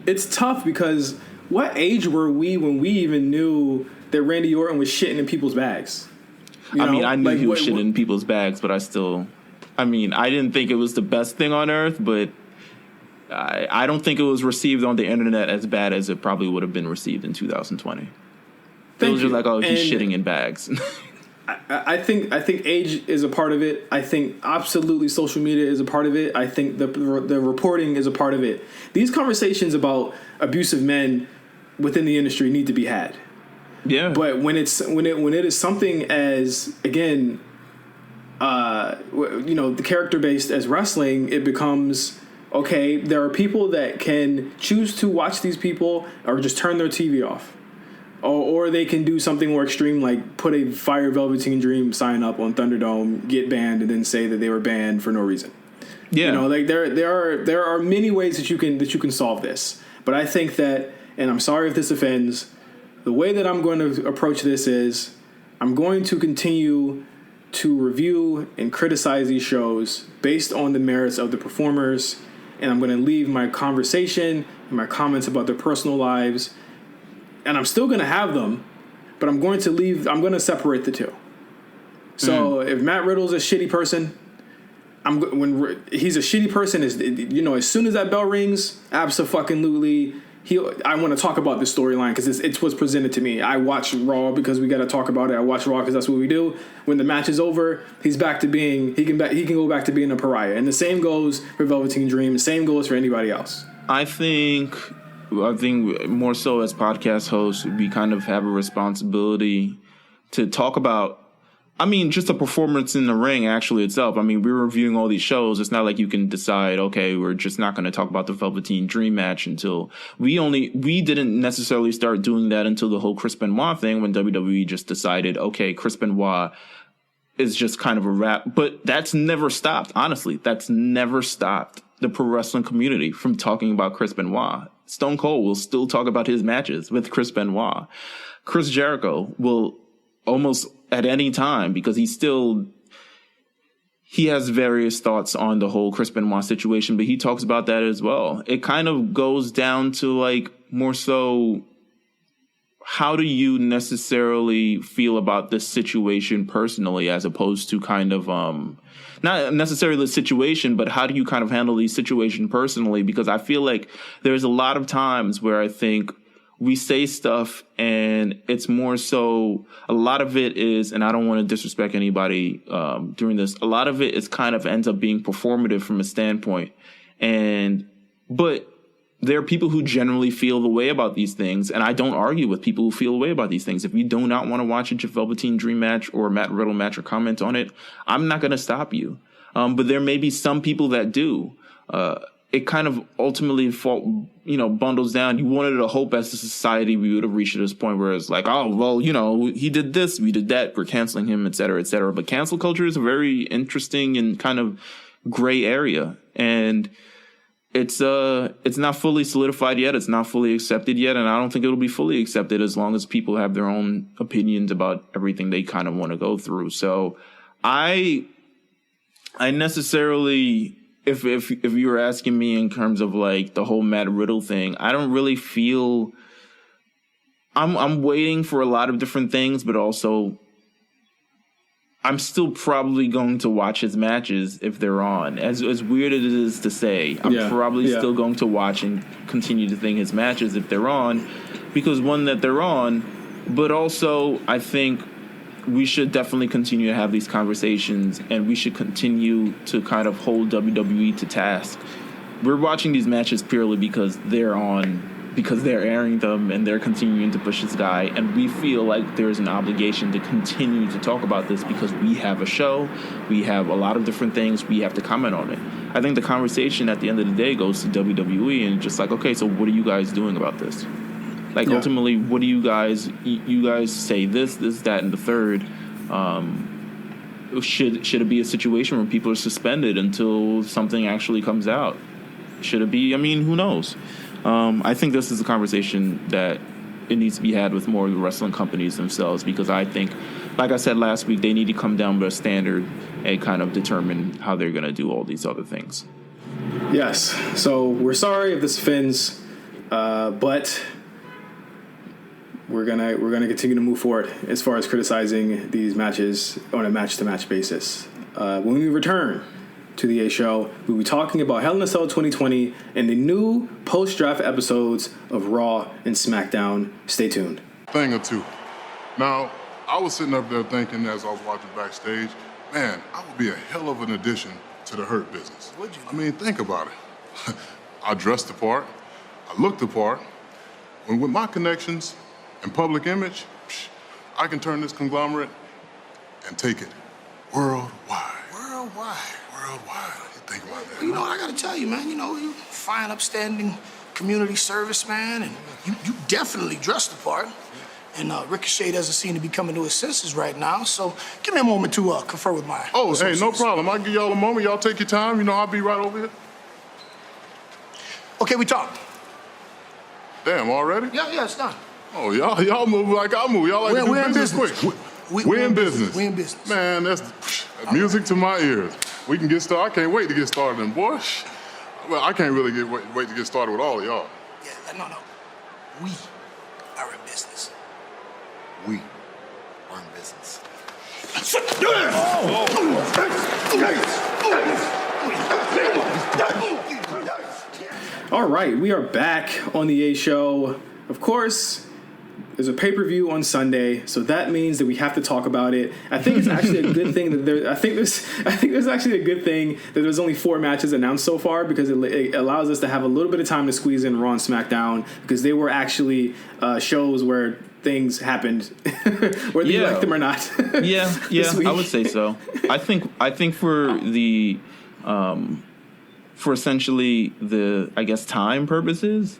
It's tough because what age were we when we even knew that Randy Orton was shitting in people's bags? I knew he was shitting in people's bags, but I didn't think it was the best thing on earth, but I don't think it was received on the internet as bad as it probably would have been received in 2020. It was just like, oh, he's shitting in bags. I think age is a part of it. I think absolutely social media is a part of it. I think the reporting is a part of it. These conversations about abusive men within the industry need to be had. Yeah. But when it is something as, again, the character based as wrestling, it becomes, okay, there are people that can choose to watch these people or just turn their TV off. Or they can do something more extreme, like put a Fire Velveteen Dream sign up on Thunderdome, get banned, and then say that they were banned for no reason. Yeah. There are many ways that you can solve this. But I think that, and I'm sorry if this offends, the way that I'm going to approach this is I'm going to continue to review and criticize these shows based on the merits of the performers, and I'm going to leave my conversation and my comments about their personal lives, and I'm still going to have them, but I'm going to separate the two. So if Matt Riddle's a shitty person, when he's a shitty person, as soon as that bell rings, abso-fucking-lutely, I want to talk about this storyline because it's what's presented to me. I watch Raw because we got to talk about it. I watch Raw because that's what we do. When the match is over, he's back to being he can go back to being a pariah. And the same goes for Velveteen Dream. The same goes for anybody else. I think more so as podcast hosts, we kind of have a responsibility to talk about. Just a performance in the ring actually itself. We're reviewing all these shows. It's not like you can decide, okay, we're just not going to talk about the Velveteen Dream match until we didn't necessarily start doing that until the whole Chris Benoit thing, when WWE just decided, okay, Chris Benoit is just kind of a wrap. But that's never stopped. Honestly, that's never stopped the pro wrestling community from talking about Chris Benoit. Stone Cold will still talk about his matches with Chris Benoit. Chris Jericho will almost at any time, because he has various thoughts on the whole Chris Benoit situation, but he talks about that as well. It kind of goes down to like more so, how do you necessarily feel about this situation personally, as opposed to kind of not necessarily the situation, but how do you kind of handle these situations personally? Because I feel like there's a lot of times where I think we say stuff and it's more so, a lot of it is, and I don't want to disrespect anybody during this, a lot of it is kind of ends up being performative from a standpoint. But there are people who generally feel the way about these things, and I don't argue with people who feel the way about these things. If you do not want to watch a Velveteen Dream match or a Matt Riddle match or comment on it, I'm not going to stop you. But there may be some people that do. it kind of ultimately bundles down. You wanted to hope as a society we would have reached to this point where it's like, oh, well, he did this, we did that, we're canceling him, et cetera, et cetera. But cancel culture is a very interesting and kind of gray area. And it's not fully solidified yet. It's not fully accepted yet. And I don't think it'll be fully accepted as long as people have their own opinions about everything they kind of want to go through. So I necessarily, if you were asking me in terms of like the whole Matt Riddle thing, I don't really feel I'm waiting for a lot of different things, but also I'm still probably going to watch his matches if they're on. As weird as it is to say, I'm probably still going to watch and continue to think his matches if they're on, because one, that they're on, but also I think we should definitely continue to have these conversations, and we should continue to kind of hold WWE to task. We're watching these matches purely because they're on, because they're airing them and they're continuing to push this guy, and we feel like there's an obligation to continue to talk about this because we have a show, we have a lot of different things, we have to comment on it. I think the conversation at the end of the day goes to WWE and just like, okay, so what are you guys doing about this? Like, ultimately, what do you guys say this, that, and the third? Should it be a situation where people are suspended until something actually comes out? Should it be? I mean, who knows? I think this is a conversation that it needs to be had with more of the wrestling companies themselves, because I think, like I said last week, they need to come down with a standard and kind of determine how they're going to do all these other things. Yes. So we're sorry if this offends, but we're gonna continue to move forward as far as criticizing these matches on a match-to-match basis. When we return to the A Show, we'll be talking about Hell in a Cell 2020 and the new post-draft episodes of Raw and Smackdown. Stay tuned. Thing or two. Now, I was sitting up there thinking as I was watching backstage, man, I would be a hell of an addition to the Hurt Business. Would you? I mean, think about it. I dressed the part. I looked the part. And with my connections and public image, I can turn this conglomerate and take it worldwide. Worldwide. You think about that. You know, I gotta tell you, man, you fine, upstanding community service man, and you definitely dress the part. And Ricochet doesn't seem to be coming to his senses right now, so give me a moment to confer with my associates. Hey, no problem. I'll give y'all a moment. Y'all take your time. I'll be right over here. Okay, we talk. Damn, already? Yeah, it's done. Oh, y'all move like I move. Y'all like to do we're in business business. quick. We're in business. We're in business. Man, that's music to my ears. We can get started. I can't wait to get started, then, boy. Well, I can't really wait to get started with all of y'all. Yeah, no. We are in business. We are in business. All right, we are back on the A Show. Of course, there's a pay-per-view on Sunday, so that means that we have to talk about it. I think it's actually a good thing that I think there's actually a good thing that there's only 4 matches announced so far, because it allows us to have a little bit of time to squeeze in Raw and SmackDown, because they were actually shows where things happened, whether you like them or not. yeah, I would say so. I think for the for essentially the, I guess, time purposes,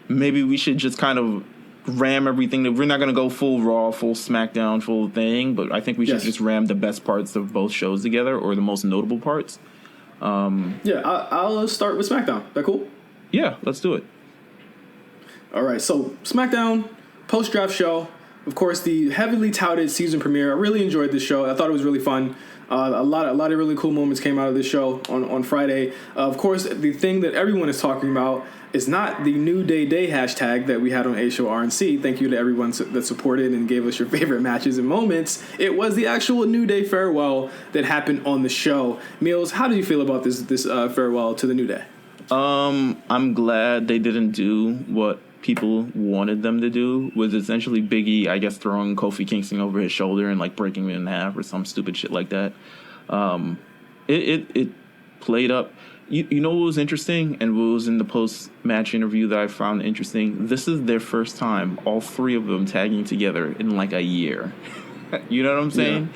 maybe we should just kind of ram everything. We're not going to go full Raw, full SmackDown, full thing, but I think we should just ram the best parts of both shows together, or the most notable parts. I'll start with SmackDown. That cool? Yeah, let's do it. All right, so SmackDown post-draft show. Of course, the heavily touted season premiere. I really enjoyed this show. I thought it was really fun. A lot of really cool moments came out of this show on Friday. Of course, the thing that everyone is talking about is not the New Day hashtag that we had on A Show RNC. Thank you to everyone that supported and gave us your favorite matches and moments. It was the actual New Day farewell that happened on the show. Meelz, how do you feel about this farewell to the New Day? I'm glad they didn't do what people wanted them to do, was essentially Big E, I guess, throwing Kofi Kingston over his shoulder and like breaking him in half or some stupid shit like that. It played up. You know what was interesting, and what was in the post-match interview that I found interesting? This is their first time, all 3 of them tagging together in like a year. You know what I'm saying?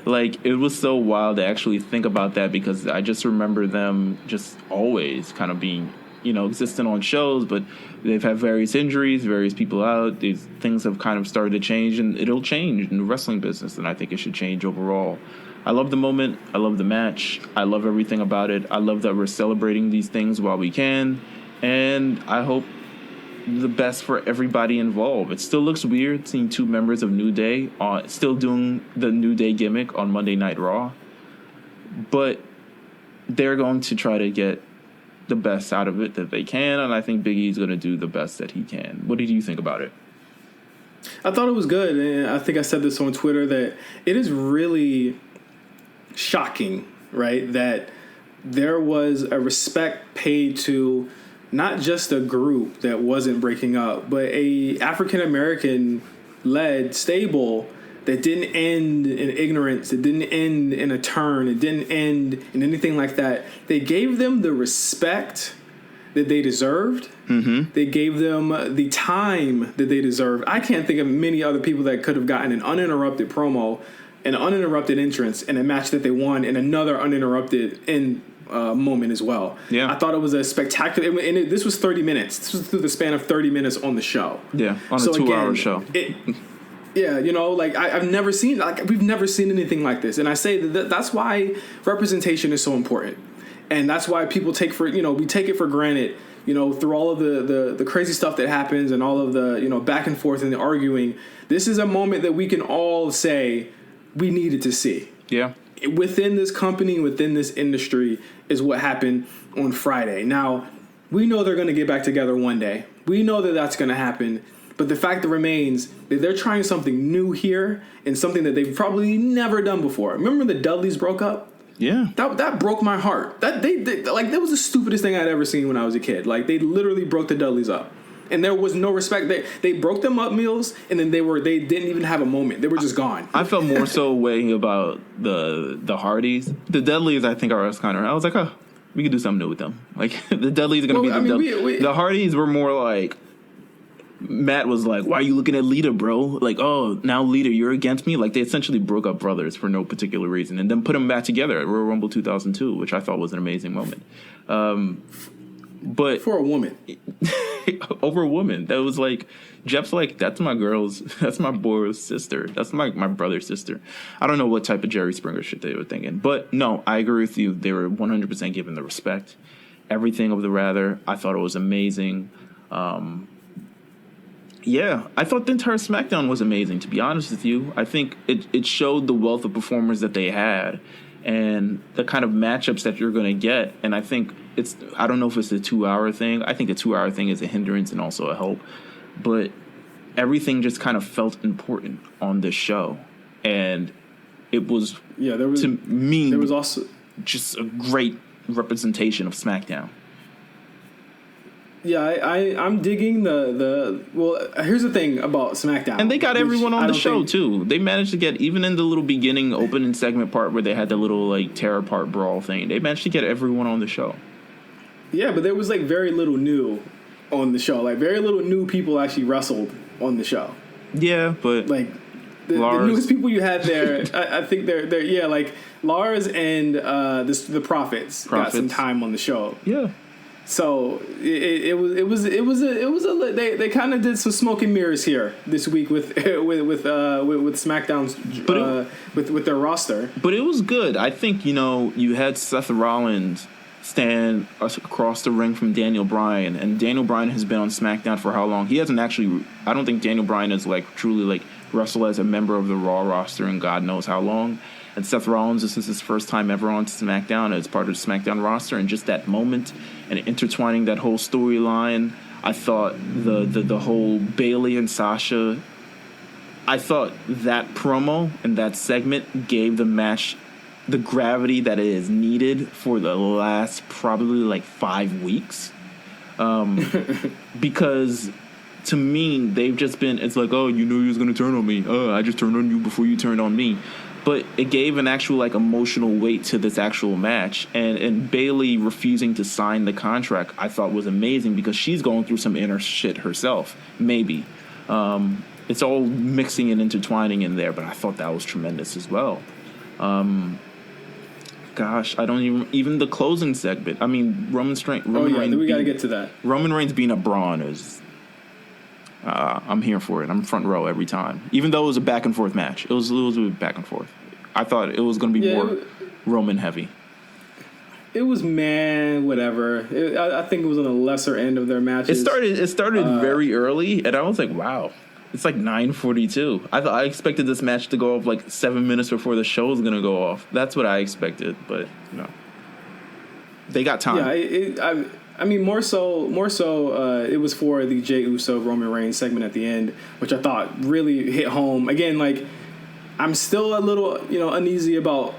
Like, it was so wild to actually think about that, because I just remember them just always kind of being, existent on shows, but they've had various injuries, various people out. These things have kind of started to change, and it'll change in the wrestling business, and I think it should change overall. I love the moment. I love the match. I love everything about it. I love that we're celebrating these things while we can, and I hope the best for everybody involved. It still looks weird seeing two members of New Day still doing the New Day gimmick on Monday Night Raw, but they're going to try to get the best out of it that they can, and I think Big E's going to do the best that he can. What did you think about it? I thought it was good, and I think I said this on Twitter, that it is really shocking, right, that there was a respect paid to not just a group that wasn't breaking up, but a African-American led stable that didn't end in ignorance, it didn't end in a turn, it didn't end in anything like that. They gave them the respect that they deserved. Mm-hmm. They gave them the time that they deserved. I can't think of many other people that could have gotten an uninterrupted promo, an uninterrupted entrance, in a match that they won, and another uninterrupted moment as well. Yeah, I thought it was a spectacular. This was 30 minutes. This was through the span of 30 minutes on the show. Yeah, on a 2-hour show. Yeah, I've never seen, we've never seen anything like this, and I say that's why representation is so important, and that's why people we take it for granted. Through all of the crazy stuff that happens and all of the back and forth and the arguing. This is a moment that we can all say we needed to see. Yeah. Within this company, within this industry, is what happened on Friday. Now, we know they're going to get back together one day. We know that that's going to happen. But the fact that remains that they're trying something new here and something that they've probably never done before. Remember the Dudleys broke up? Yeah. That broke my heart. That was the stupidest thing I'd ever seen when I was a kid. Like, they literally broke the Dudleys up. And there was no respect. They broke them up, Meelz, and then they didn't even have a moment. They were just gone. I felt more so way about the Hardys. The Dudleys, I think, are kind of. I was like, oh, we could do something new with them. Like, the Dudleys are going to be the the Hardys were more like. Matt was like, why are you looking at Lita, bro? Like, oh, now Lita, you're against me? Like, they essentially broke up brothers for no particular reason and then put them back together at Royal Rumble 2002, which I thought was an amazing moment. But for a woman. Over a woman. That was like, Jeff's like, that's my boy's sister. That's my brother's sister. I don't know what type of Jerry Springer shit they were thinking. But no, I agree with you. They were 100% given the respect. Everything of the rather. I thought it was amazing. Yeah, I thought the entire SmackDown was amazing, to be honest with you. I think it showed the wealth of performers that they had and the kind of matchups that you're going to get. And I think I don't know if it's a 2-hour thing. I think the 2-hour thing is a hindrance and also a help. But everything just kind of felt important on this show. And it was, to me, there was also just a great representation of SmackDown. Yeah, I'm digging the well, here's the thing about SmackDown. And they got everyone on the show, too. They managed to get, even in the little beginning opening segment part where they had the little, like, tear apart brawl thing, they managed to get everyone on the show. Yeah, but there was, like, very little new on the show. Like, very little new people actually wrestled on the show. Yeah, but... Like, the newest people you had there, I think they're yeah, like, Lars and the Prophets got some time on the show. Yeah. So they kind of did some smoke and mirrors here this week with SmackDown's with their roster. But it was good. I think you had Seth Rollins stand across the ring from Daniel Bryan, and Daniel Bryan has been on SmackDown for how long? He hasn't actually. I don't think Daniel Bryan has truly wrestled as a member of the Raw roster in God knows how long. And Seth Rollins, this is his first time ever on SmackDown as part of the SmackDown roster, and just that moment and intertwining that whole storyline, I thought the whole Bayley and Sasha, I thought that promo and that segment gave the match the gravity that it is needed for the last probably 5 weeks, because to me they've just been. It's like, oh, you knew you was gonna turn on me. Oh, I just turned on you before you turned on me. But it gave an actual emotional weight to this actual match. And Bayley refusing to sign the contract, I thought was amazing because she's going through some inner shit herself, maybe. It's all mixing and intertwining in there, but I thought that was tremendous as well. Gosh, I don't even the closing segment. I mean, Roman Reigns. We got to get to that. Roman Reigns being up Braun is. I'm here for it. I'm front row every time. Even though it was a back and forth match, it was back and forth. I thought it was going to be more Roman heavy. It was whatever. I think it was on the lesser end of their matches. It started very early, and I was like, wow. It's like 9:42. I expected this match to go off like 7 minutes before the show was gonna go off. That's what I expected, but no, they got time. Yeah, I mean, more so, it was for the Jey Uso Roman Reigns segment at the end, which I thought really hit home. Again, like I'm still a little uneasy about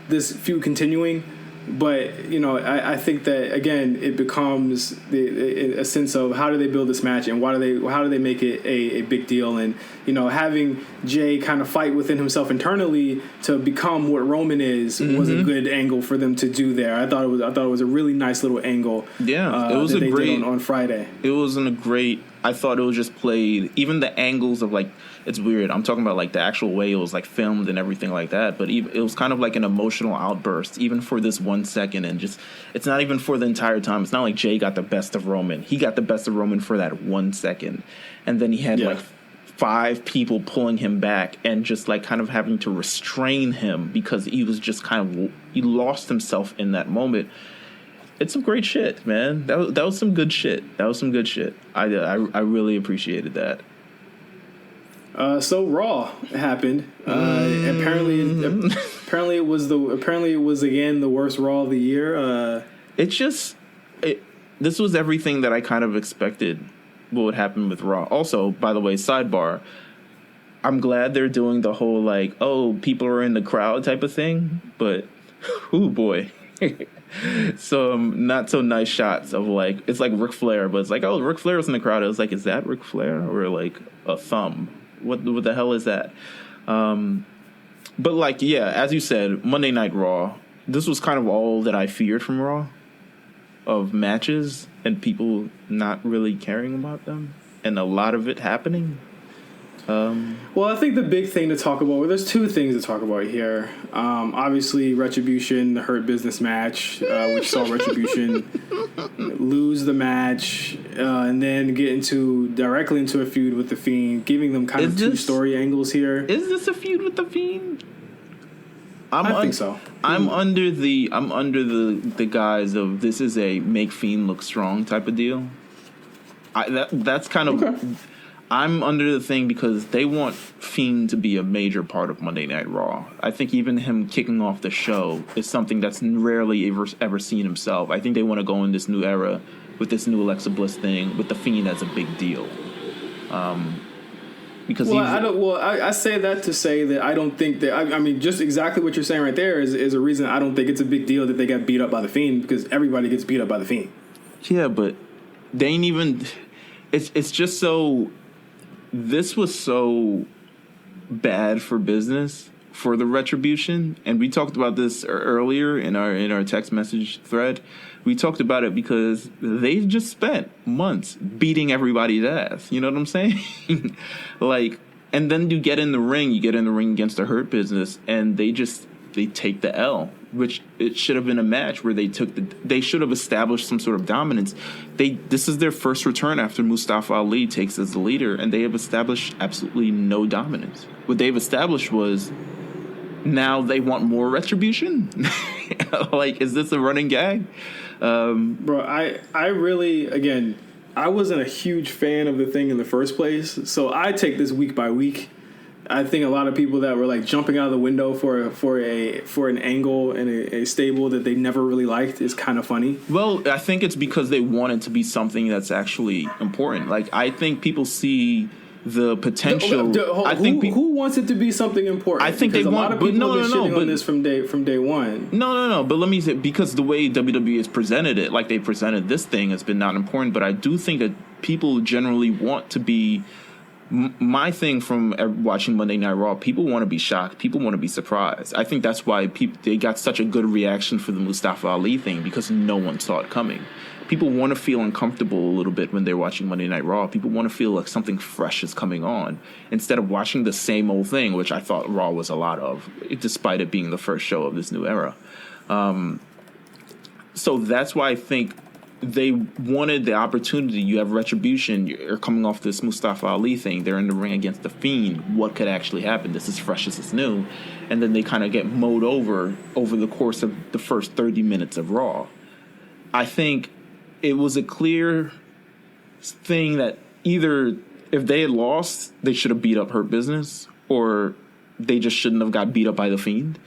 this feud continuing. But, I think that, again, it becomes a sense of how do they build this match and how do they make it a big deal. And, having Jay kind of fight within himself internally to become what Roman is was a good angle for them to do there. I thought it was a really nice little angle. Yeah, it was that a great did on Friday. It wasn't a great. I thought it was just played. Even the angles of like, it's weird. I'm talking about like the actual way it was like filmed and everything like that. But it was kind of like an emotional outburst, even for this 1 second. And just, it's not even for the entire time. It's not like Jay got the best of Roman. He got the best of Roman for that 1 second. And then he had like 5 people pulling him back and just like kind of having to restrain him because he was just he lost himself in that moment. It's some great shit, man. That was some good shit. I really appreciated that. So Raw happened. Apparently it was again the worst Raw of the year. This was everything that I kind of expected what would happen with Raw. Also, by the way, sidebar, I'm glad they're doing the whole like, oh, people are in the crowd type of thing, but oh boy. Some not so nice shots of like, it's like Ric Flair, but it's like, oh, Ric Flair's in the crowd. I was like, is that Ric Flair or like a thumb? What the hell is that? But like, yeah, as you said, Monday Night Raw, this was kind of all that I feared from Raw, of matches and people not really caring about them and a lot of it happening. Well, I think the big thing to talk about, there's 2 things to talk about here. Obviously, Retribution, the Hurt Business match, which saw Retribution lose the match and then get directly into a feud with The Fiend, giving them kind of 2 story angles here. Is this a feud with The Fiend? I think so. I'm under the guise of this is a make Fiend look strong type of deal. That's kind of... Okay. I'm under the thing because they want Fiend to be a major part of Monday Night Raw. I think even him kicking off the show is something that's rarely ever seen himself. I think they want to go in this new era with this new Alexa Bliss thing with the Fiend as a big deal. Because I say that to say that I don't think that I mean just exactly what you're saying right there is a reason I don't think it's a big deal that they got beat up by the Fiend, because everybody gets beat up by the Fiend. Yeah, but they ain't even. It's just so. This was so bad for business for the Retribution, and we talked about this earlier in our text message thread. We talked about it because they just spent months beating everybody's ass. You know what I'm saying? Like, and then you get in the ring against the Hurt Business, and they take the L, which it should have been a match where they should have established some sort of dominance. This is their first return after Mustafa Ali takes as the leader, and they have established absolutely no dominance. What they've established was now they want more Retribution. Like, is this a running gag? Bro, I really, again, I wasn't a huge fan of the thing in the first place, so I take this week by week. I think a lot of people that were like jumping out of the window for an angle and a stable that they never really liked is kind of funny. Well, I think it's because they want it to be something that's actually important. Like, I think people see the potential. Who wants it to be something important? I think because a lot of people have been shitting on this from day one. No. But let me say, because the way WWE has presented it, like they presented this thing, has been not important. But I do think that people generally want to be. My thing from watching Monday Night Raw, people want to be shocked. People want to be surprised. I think that's why they got such a good reaction for the Mustafa Ali thing, because no one saw it coming. people want to feel uncomfortable a little bit when they're watching Monday Night Raw. People want to feel like something fresh is coming on instead of watching the same old thing, which I thought Raw was a lot of, despite it being the first show of this new era. So that's why I think they wanted the opportunity. You have Retribution. You're coming off this Mustafa Ali thing. They're in the ring against The Fiend. What could actually happen? This is fresh. This is new. And then they kind of get mowed over the course of the first 30 minutes of Raw. I think it was a clear thing that either if they had lost, they should have beat up Hurt Business, or they just shouldn't have got beat up by The Fiend.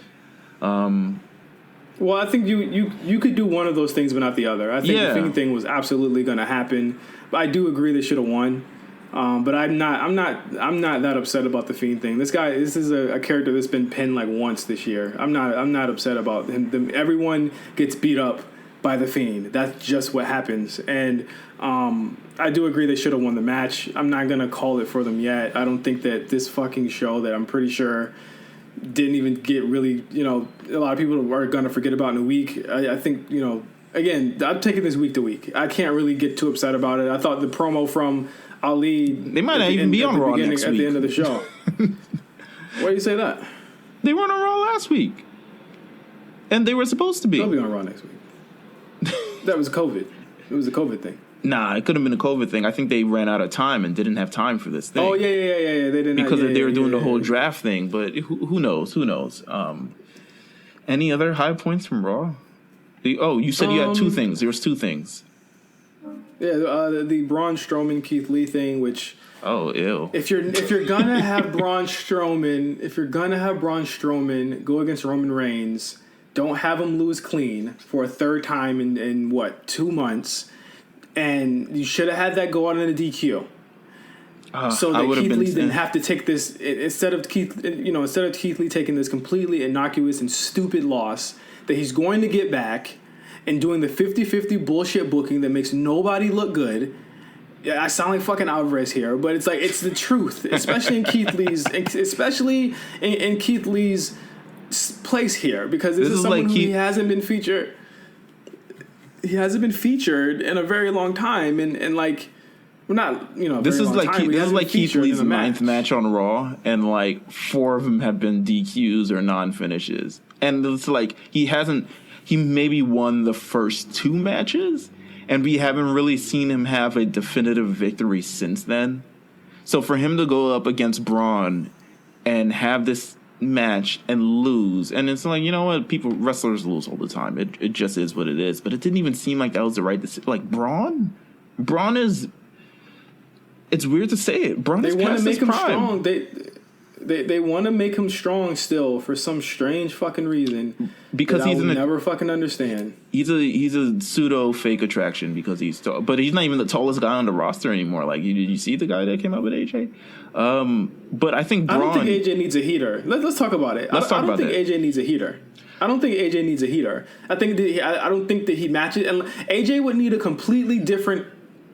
Well, I think you could do one of those things, but not the other. I think the Fiend thing was absolutely going to happen. But I do agree they should have won. But I'm not that upset about the Fiend thing. This is a character that's been pinned like once this year. I'm not upset about him. Everyone gets beat up by the Fiend. That's just what happens. And I do agree they should have won the match. I'm not gonna call it for them yet. I don't think that this fucking show that I'm pretty sure didn't even get really, a lot of people are gonna forget about in a week. I think, again, I'm taking this week to week. I can't really get too upset about it. I thought the promo from Ali, they might not even be on Raw next week. At the end of the show. Why do you say that? They weren't on Raw last week, and they were supposed to be. They'll be on Raw next week. That was COVID. It was a COVID thing. Nah, it could have been a COVID thing. I think they ran out of time and didn't have time for this thing. Oh, yeah. They didn't because they were doing the whole draft thing. But who knows? Who knows? Any other high points from Raw? You said you had two things. There was two things. Yeah, the Braun Strowman Keith Lee thing, which ew. If you're gonna have Braun Strowman, go against Roman Reigns, don't have him lose clean for a third time in 2 months, and you should have had that go out in a DQ. So that Keith Lee didn't have to take this instead of Keith Lee taking this completely innocuous and stupid loss that he's going to get back and doing the 50-50 bullshit booking that makes nobody look good. I sound like fucking Alvarez here, but it's like it's the truth, especially in Keith Lee's place here, because this is someone who hasn't been featured. He hasn't been featured in a very long time, and like. Well, not this is like Keith Lee's ninth match on Raw, and like 4 of them have been DQs or non-finishes, and it's like he maybe won the first 2 matches, and we haven't really seen him have a definitive victory since then. So for him to go up against Braun and have this match and lose, and it's like, you know what, wrestlers lose all the time. It just is what it is. But it didn't even seem like that was the right decision. Like Braun is. It's weird to say it. Braun is past his prime. Strong. They want to make him strong still for some strange fucking reason. Because I'll never fucking understand. He's a pseudo fake attraction because he's tall, but he's not even the tallest guy on the roster anymore. Like, did you see the guy that came out with AJ? But I think Braun. I don't think AJ needs a heater. Let's talk about it. I don't think AJ needs a heater. I don't think AJ needs a heater. I don't think that he matches. And AJ would need a completely different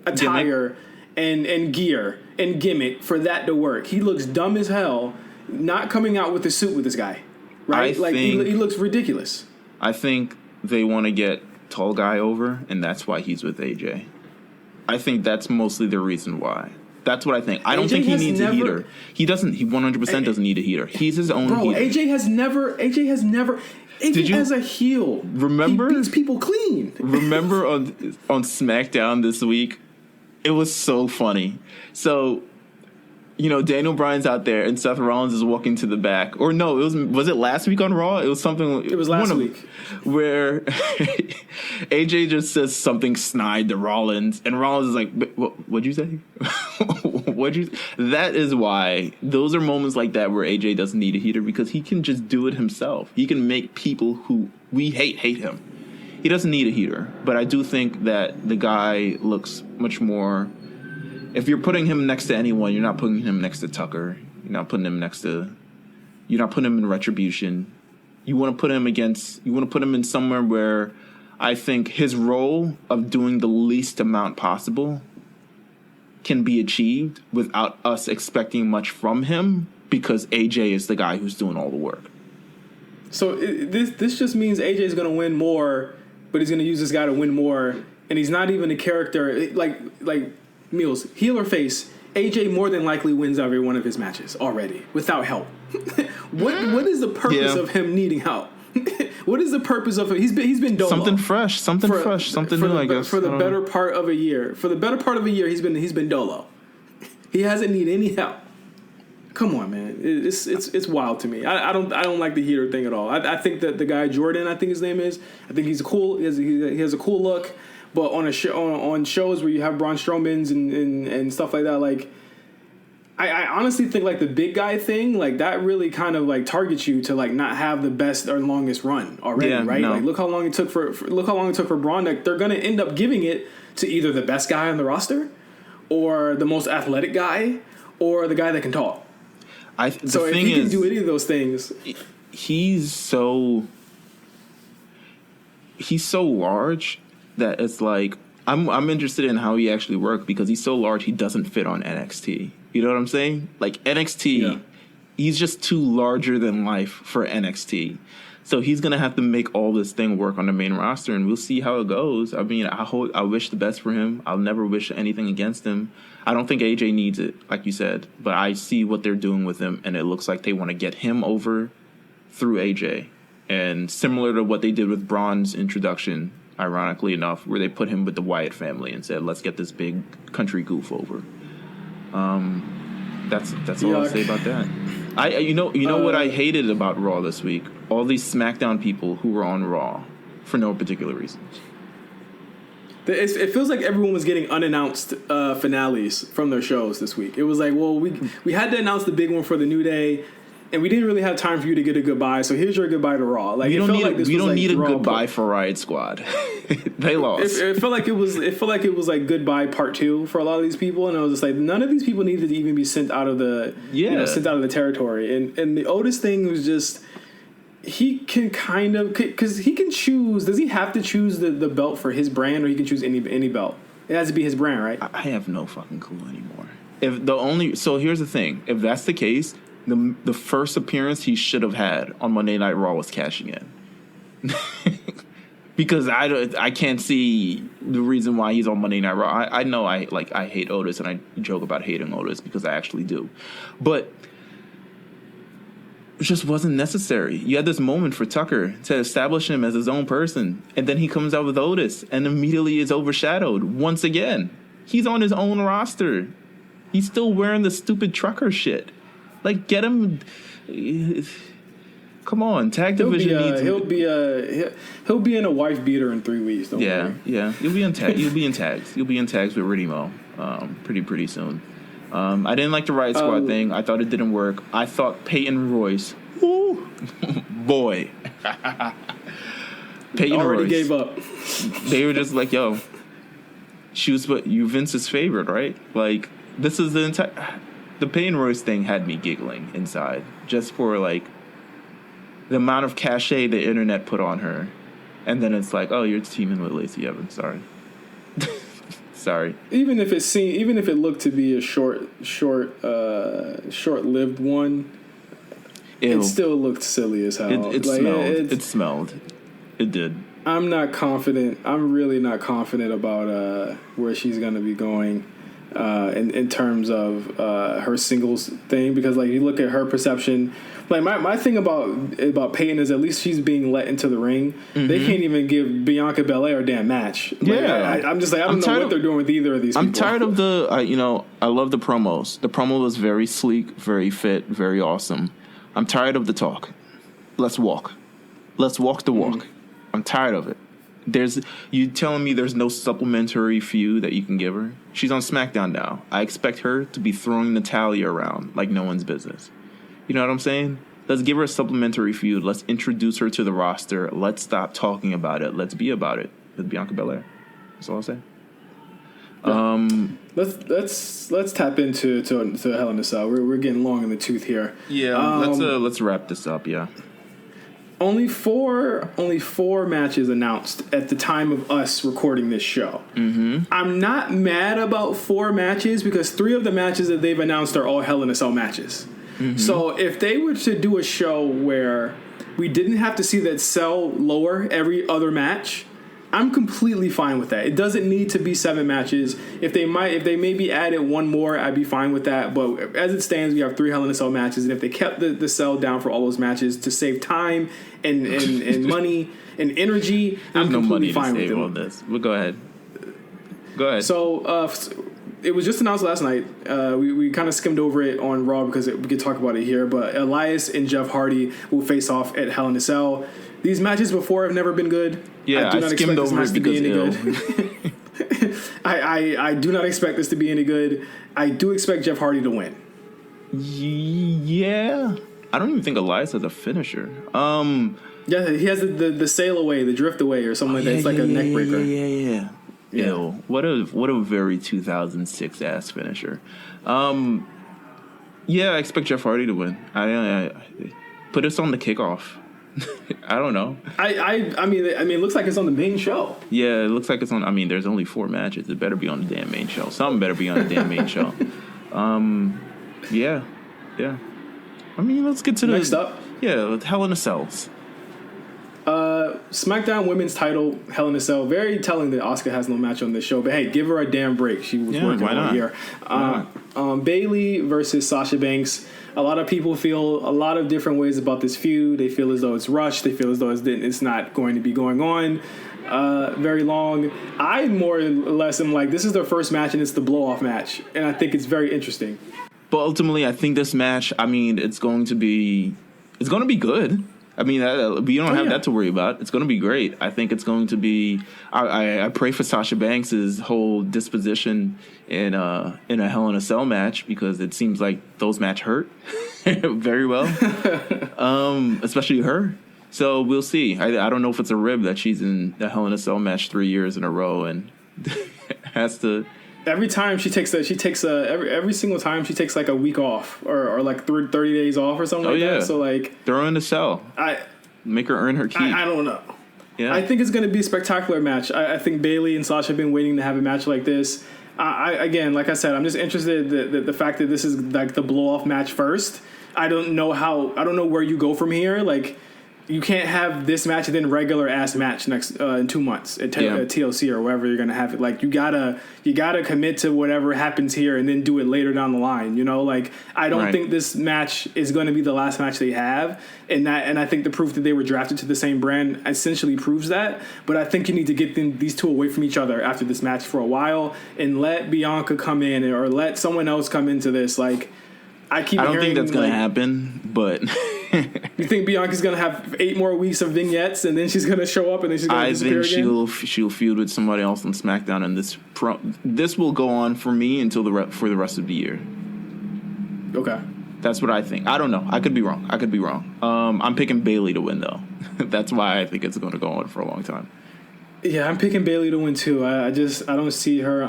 attire. And gear and gimmick for that to work. He looks dumb as hell not coming out with a suit with this guy, right? He looks ridiculous. I think they want to get tall guy over, and that's why he's with AJ. I think that's mostly the reason why. That's what I think. I don't think he needs a heater. He doesn't. He 100% doesn't need a heater. He's his own heater. AJ has never. AJ as a heel. Remember, he beats people clean. Remember on SmackDown this week. It was so funny. So, Daniel Bryan's out there and Seth Rollins is walking to the back. Or no, was it last week on Raw? It was something. It was last week. Where AJ just says something snide to Rollins. And Rollins is like, what'd you say? That is why those are moments like that where AJ doesn't need a heater, because he can just do it himself. He can make people who we hate him. He doesn't need a heater, but I do think that the guy looks much more. If you're putting him next to anyone, you're not putting him next to Tucker. You're not putting him in Retribution. You want to put him in somewhere where I think his role of doing the least amount possible can be achieved without us expecting much from him, because AJ is the guy who's doing all the work. So this just means AJ is going to win more. But he's going to use this guy to win more and he's not even a character like Meelz, heel or face. AJ more than likely wins every one of his matches already without help. What is the purpose of him needing help? What is the purpose of him? He's been dolo. Something fresh, something new. I guess for the better part of a year. For the better part of a year, he's been dolo. He hasn't needed any help. Come on, man. It's wild to me. I don't like the heater thing at all. I think that the guy Jordan, I think his name is. I think he's cool. He has a cool look. But on on shows where you have Braun Strowmans and stuff like that, like I honestly think like the big guy thing, like that really kind of like targets you to like not have the best or longest run already, right? No. Like look how long it took for Braun. Like, they're gonna end up giving it to either the best guy on the roster, or the most athletic guy, or the guy that can talk. So if he can do any of those things, he's so large that it's like I'm interested in how he actually worked, because he's so large he doesn't fit on NXT. You know what I'm saying? Like NXT, he's just too larger than life for NXT. So he's gonna have to make all this thing work on the main roster, and we'll see how it goes. I mean, I wish the best for him. I'll never wish anything against him. I don't think AJ needs it, like you said, but I see what they're doing with him, and it looks like they want to get him over through AJ. And similar to what they did with Braun's introduction, ironically enough, where they put him with the Wyatt family and said, let's get this big country goof over. That's all I'll say about that. You know what I hated about Raw this week? All these SmackDown people who were on Raw for no particular reason. It feels like everyone was getting unannounced finales from their shows this week. It was like, well, we had to announce the big one for the New Day, and we didn't really have time for you to get a goodbye. So here's your goodbye to Raw. Like, you don't need a goodbye for Riot Squad. They lost. It felt like it was like goodbye part 2 for a lot of these people, and I was just like, none of these people needed to even be sent out of the sent out of the territory. And the Otis thing was just, he can kind of, because he can choose. Does he have to choose the belt for his brand, or he can choose any belt? It has to be his brand, right? I have no fucking clue anymore. So here's the thing: if that's the case, the first appearance he should have had on Monday Night Raw was cashing in. Because I can't see the reason why he's on Monday Night Raw. I know I hate Otis, and I joke about hating Otis because I actually do, but it just wasn't necessary. You had this moment for Tucker to establish him as his own person, and then he comes out with Otis and immediately is overshadowed once again. He's on his own roster. He's still wearing the stupid trucker shit. Like, get him. Come on, tag division needs. He'll be in a wife beater in 3 weeks. Don't worry. Yeah. You'll be in tags. You'll be in tags with Riddy Mo, pretty soon. I didn't like the Riot Squad thing. I thought it didn't work. I thought Peyton Royce, boy, Peyton already Royce gave up. They were just like, yo, she was Vince's favorite, right? Like, this is the Peyton Royce thing had me giggling inside, just for like the amount of cachet the internet put on her, and then it's like, oh, you're teaming with Lacey Evans. Sorry. Even if it looked to be a short-lived one, it still looked silly as hell. It smelled. It did. I'm not confident. I'm really not confident about where she's gonna be going in terms of her singles thing, because like you look at her perception. Like my thing about Peyton is at least she's being let into the ring. Mm-hmm. They can't even give Bianca Belair a damn match. Like, I'm just like, I don't know what they're doing with either of these people. I'm tired of I love the promos. The promo was very sleek, very fit, very awesome. I'm tired of the talk. Let's walk. Let's walk the walk. Mm-hmm. I'm tired of it. You telling me there's no supplementary feud that you can give her? She's on SmackDown now. I expect her to be throwing Natalya around like no one's business. You know what I'm saying? Let's give her a supplementary feud. Let's introduce her to the roster. Let's stop talking about it. Let's be about it with Bianca Belair. That's all I'll say. Let's tap into Hell in a Cell. We're getting long in the tooth here. Yeah. Let's wrap this up. Yeah. Only four matches announced at the time of us recording this show. Mm-hmm. I'm not mad about 4 matches because 3 of the matches that they've announced are all Hell in a Cell matches. Mm-hmm. So if they were to do a show where we didn't have to see that Cell lower every other match, I'm completely fine with that. It doesn't need to be 7 matches. If they maybe added one more, I'd be fine with that. But as it stands, we have 3 Hell in a Cell matches, and if they kept the cell down for all those matches to save time and money and energy, I'm completely fine with it. On this. But go ahead. Go ahead. So it was just announced last night. We kind of skimmed over it on Raw because we could talk about it here. But Elias and Jeff Hardy will face off at Hell in a Cell. These matches before have never been good. Yeah, I skimmed over it because good. I do not expect this to be any good. I do expect Jeff Hardy to win. Yeah. I don't even think Elias has a finisher. Yeah, he has the sail away, the drift away, or something like that. It's like a neck breaker. Yeah. Ew, what a very 2006 ass finisher. Yeah, I expect Jeff Hardy to win. I put us on the kickoff. I don't know. I mean, it looks like it's on the main show. Yeah, it looks like it's on. I mean, there's only 4 matches. It better be on the damn main show. Something better be on the damn main show. Yeah. I mean, let's get to the next up. Yeah, Hell in a Cells. SmackDown Women's Title, Hell in a Cell. Very telling that Asuka has no match on this show, but hey, give her a damn break. She was working all year. Bayley versus Sasha Banks. A lot of people feel a lot of different ways about this feud. They feel as though it's rushed. They feel as though it's not going to be going on very long. I more or less am like, this is their first match and it's the blow-off match, and I think it's very interesting. But ultimately, I think this match, I mean, it's going to be good. I mean, you don't have that to worry about. It's going to be great. I think it's going to be. I pray for Sasha Banks' whole disposition in a Hell in a Cell match, because it seems like those match hurt very well, especially her. So we'll see. I don't know if it's a rib that she's in the Hell in a Cell match 3 years in a row and has to. Every time every single time she takes like a week off or like 30 days off or something that. So like, throw her in the cell. Make her earn her keep. I don't know. Yeah. I think it's going to be a spectacular match. I think Bayley and Sasha have been waiting to have a match like this. Again, like I said, I'm just interested the fact that this is like the blow off match first. I don't know where you go from here. Like, you can't have this match and then regular ass match next in 2 months at TLC or wherever you're gonna have it. Like, you gotta commit to whatever happens here and then do it later down the line. You know, like, I don't think this match is going to be the last match they have, and I think the proof that they were drafted to the same brand essentially proves that. But I think you need to get these two away from each other after this match for a while and let Bianca come in or let someone else come into this. Like, I don't think that's gonna happen, but. You think Bianca's gonna have 8 more weeks of vignettes and then she's gonna show up and then she's gonna disappear again? I think she'll feud with somebody else on SmackDown, and this will go on for me until for the rest of the year. Okay, that's what I think. I don't know. I could be wrong. I'm picking Bayley to win though. That's why I think it's going to go on for a long time. Yeah, I'm picking Bayley to win too. I don't see her.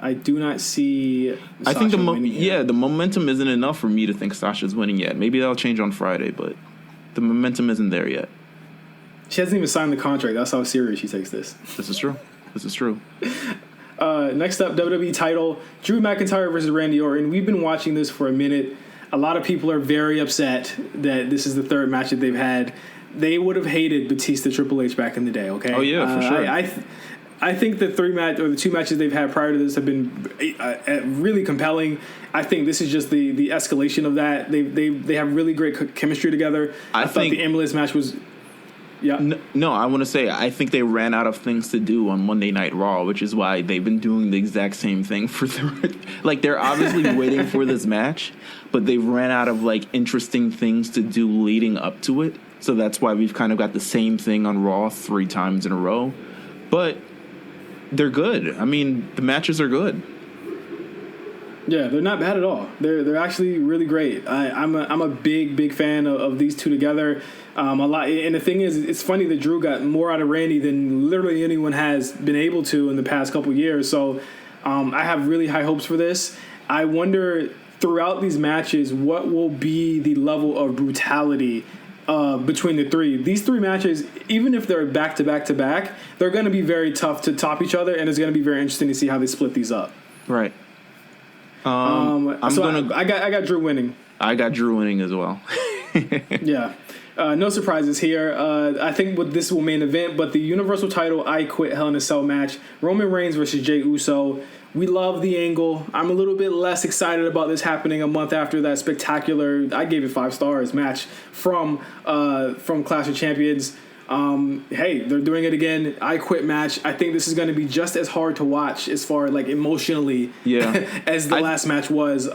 I do not see Sasha I think winning yet. The momentum isn't enough for me to think Sasha's winning yet. Maybe that'll change on Friday, but the momentum isn't there yet. She hasn't even signed the contract. That's how serious she takes this. This is true. Next up, WWE title, Drew McIntyre versus Randy Orton. We've been watching this for a minute. A lot of people are very upset that this is the third match that they've had. They would have hated Batista Triple H back in the day, okay? Oh, yeah, for sure. I think the 2 matches they've had prior to this have been really compelling. I think this is just the escalation of that. They have really great chemistry together. I thought the ambulance match was. Yeah. No, I want to say I think they ran out of things to do on Monday Night Raw, which is why they've been doing the exact same thing for like, they're obviously waiting for this match, but they ran out of like interesting things to do leading up to it. So that's why we've kind of got the same thing on Raw 3 times in a row. But they're good. I mean, the matches are good. Yeah, they're not bad at all. They're actually really great. I'm a big fan of these two together. A lot, and the thing is, it's funny that Drew got more out of Randy than literally anyone has been able to in the past couple years. So I have really high hopes for this. I wonder throughout these matches what will be the level of brutality between the three. These 3 matches, even if they're back to back to back, they're going to be very tough to top each other, and it's going to be very interesting to see how they split these up. Right. I got Drew winning. I got Drew winning as well. Yeah. No surprises here. I think this will main event, but the Universal title I Quit Hell in a Cell match, Roman Reigns versus Jey Uso. We love the angle. I'm a little bit less excited about this happening a month after that spectacular, I gave it 5 stars, match from Clash of Champions. Hey, they're doing it again. I Quit match. I think this is going to be just as hard to watch as far like emotionally as the last match was.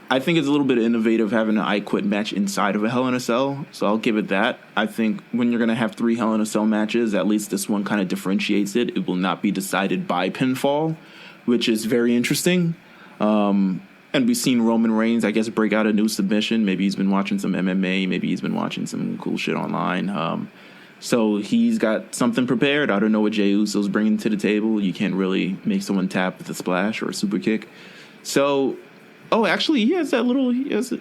I think it's a little bit innovative having an I Quit match inside of a Hell in a Cell, so I'll give it that. I think when you're going to have 3 Hell in a Cell matches, at least this one kind of differentiates it. It will not be decided by pinfall, which is very interesting. And we've seen Roman Reigns, I guess, break out a new submission. Maybe he's been watching some MMA. Maybe he's been watching some cool shit online. So he's got something prepared. I don't know what Jey Uso's bringing to the table. You can't really make someone tap with a splash or a super kick. So... Oh, actually, he has that little. He has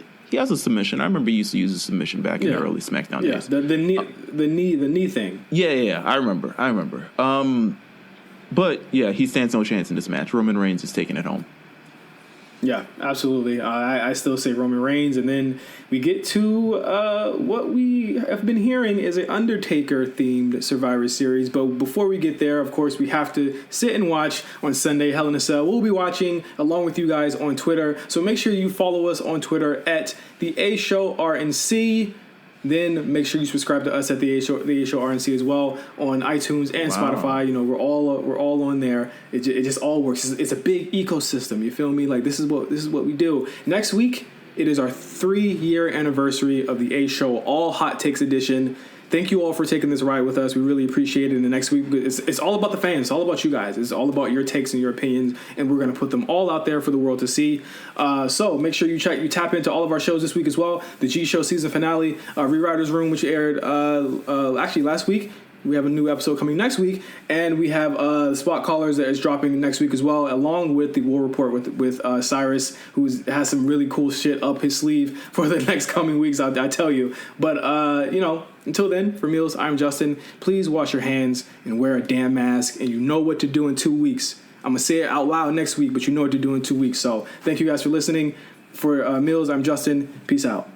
a submission. I remember he used to use a submission back in the early SmackDown days. The knee thing. Yeah. I remember. But yeah, he stands no chance in this match. Roman Reigns is taking it home. Yeah, absolutely. I still say Roman Reigns, and then we get to what we have been hearing is an Undertaker-themed Survivor Series. But before we get there, of course, we have to sit and watch on Sunday Hell in a Cell. We'll be watching along with you guys on Twitter, so make sure you follow us on Twitter at the A Show RNC. Then make sure you subscribe to us at the A Show RNC as well on iTunes and Spotify. You know, we're all on there. It just all works. It's a big ecosystem. You feel me? Like this is what we do. Next week it is our 3-year anniversary of the A Show All Hot Takes edition. Thank you all for taking this ride with us. We really appreciate it. And the next week, it's all about the fans. It's all about you guys. It's all about your takes and your opinions. And we're going to put them all out there for the world to see. So make sure you tap into all of our shows this week as well. The G Show season finale, Rewriters Room, which aired actually last week. We have a new episode coming next week, and we have Spot Callers that is dropping next week as well, along with the War Report with Cyrus, who has some really cool shit up his sleeve for the next coming weeks, I tell you. But, until then, for Meelz, I'm Justin. Please wash your hands and wear a damn mask, and you know what to do in 2 weeks. I'm going to say it out loud next week, but you know what to do in 2 weeks. So thank you guys for listening. For Meelz, I'm Justin. Peace out.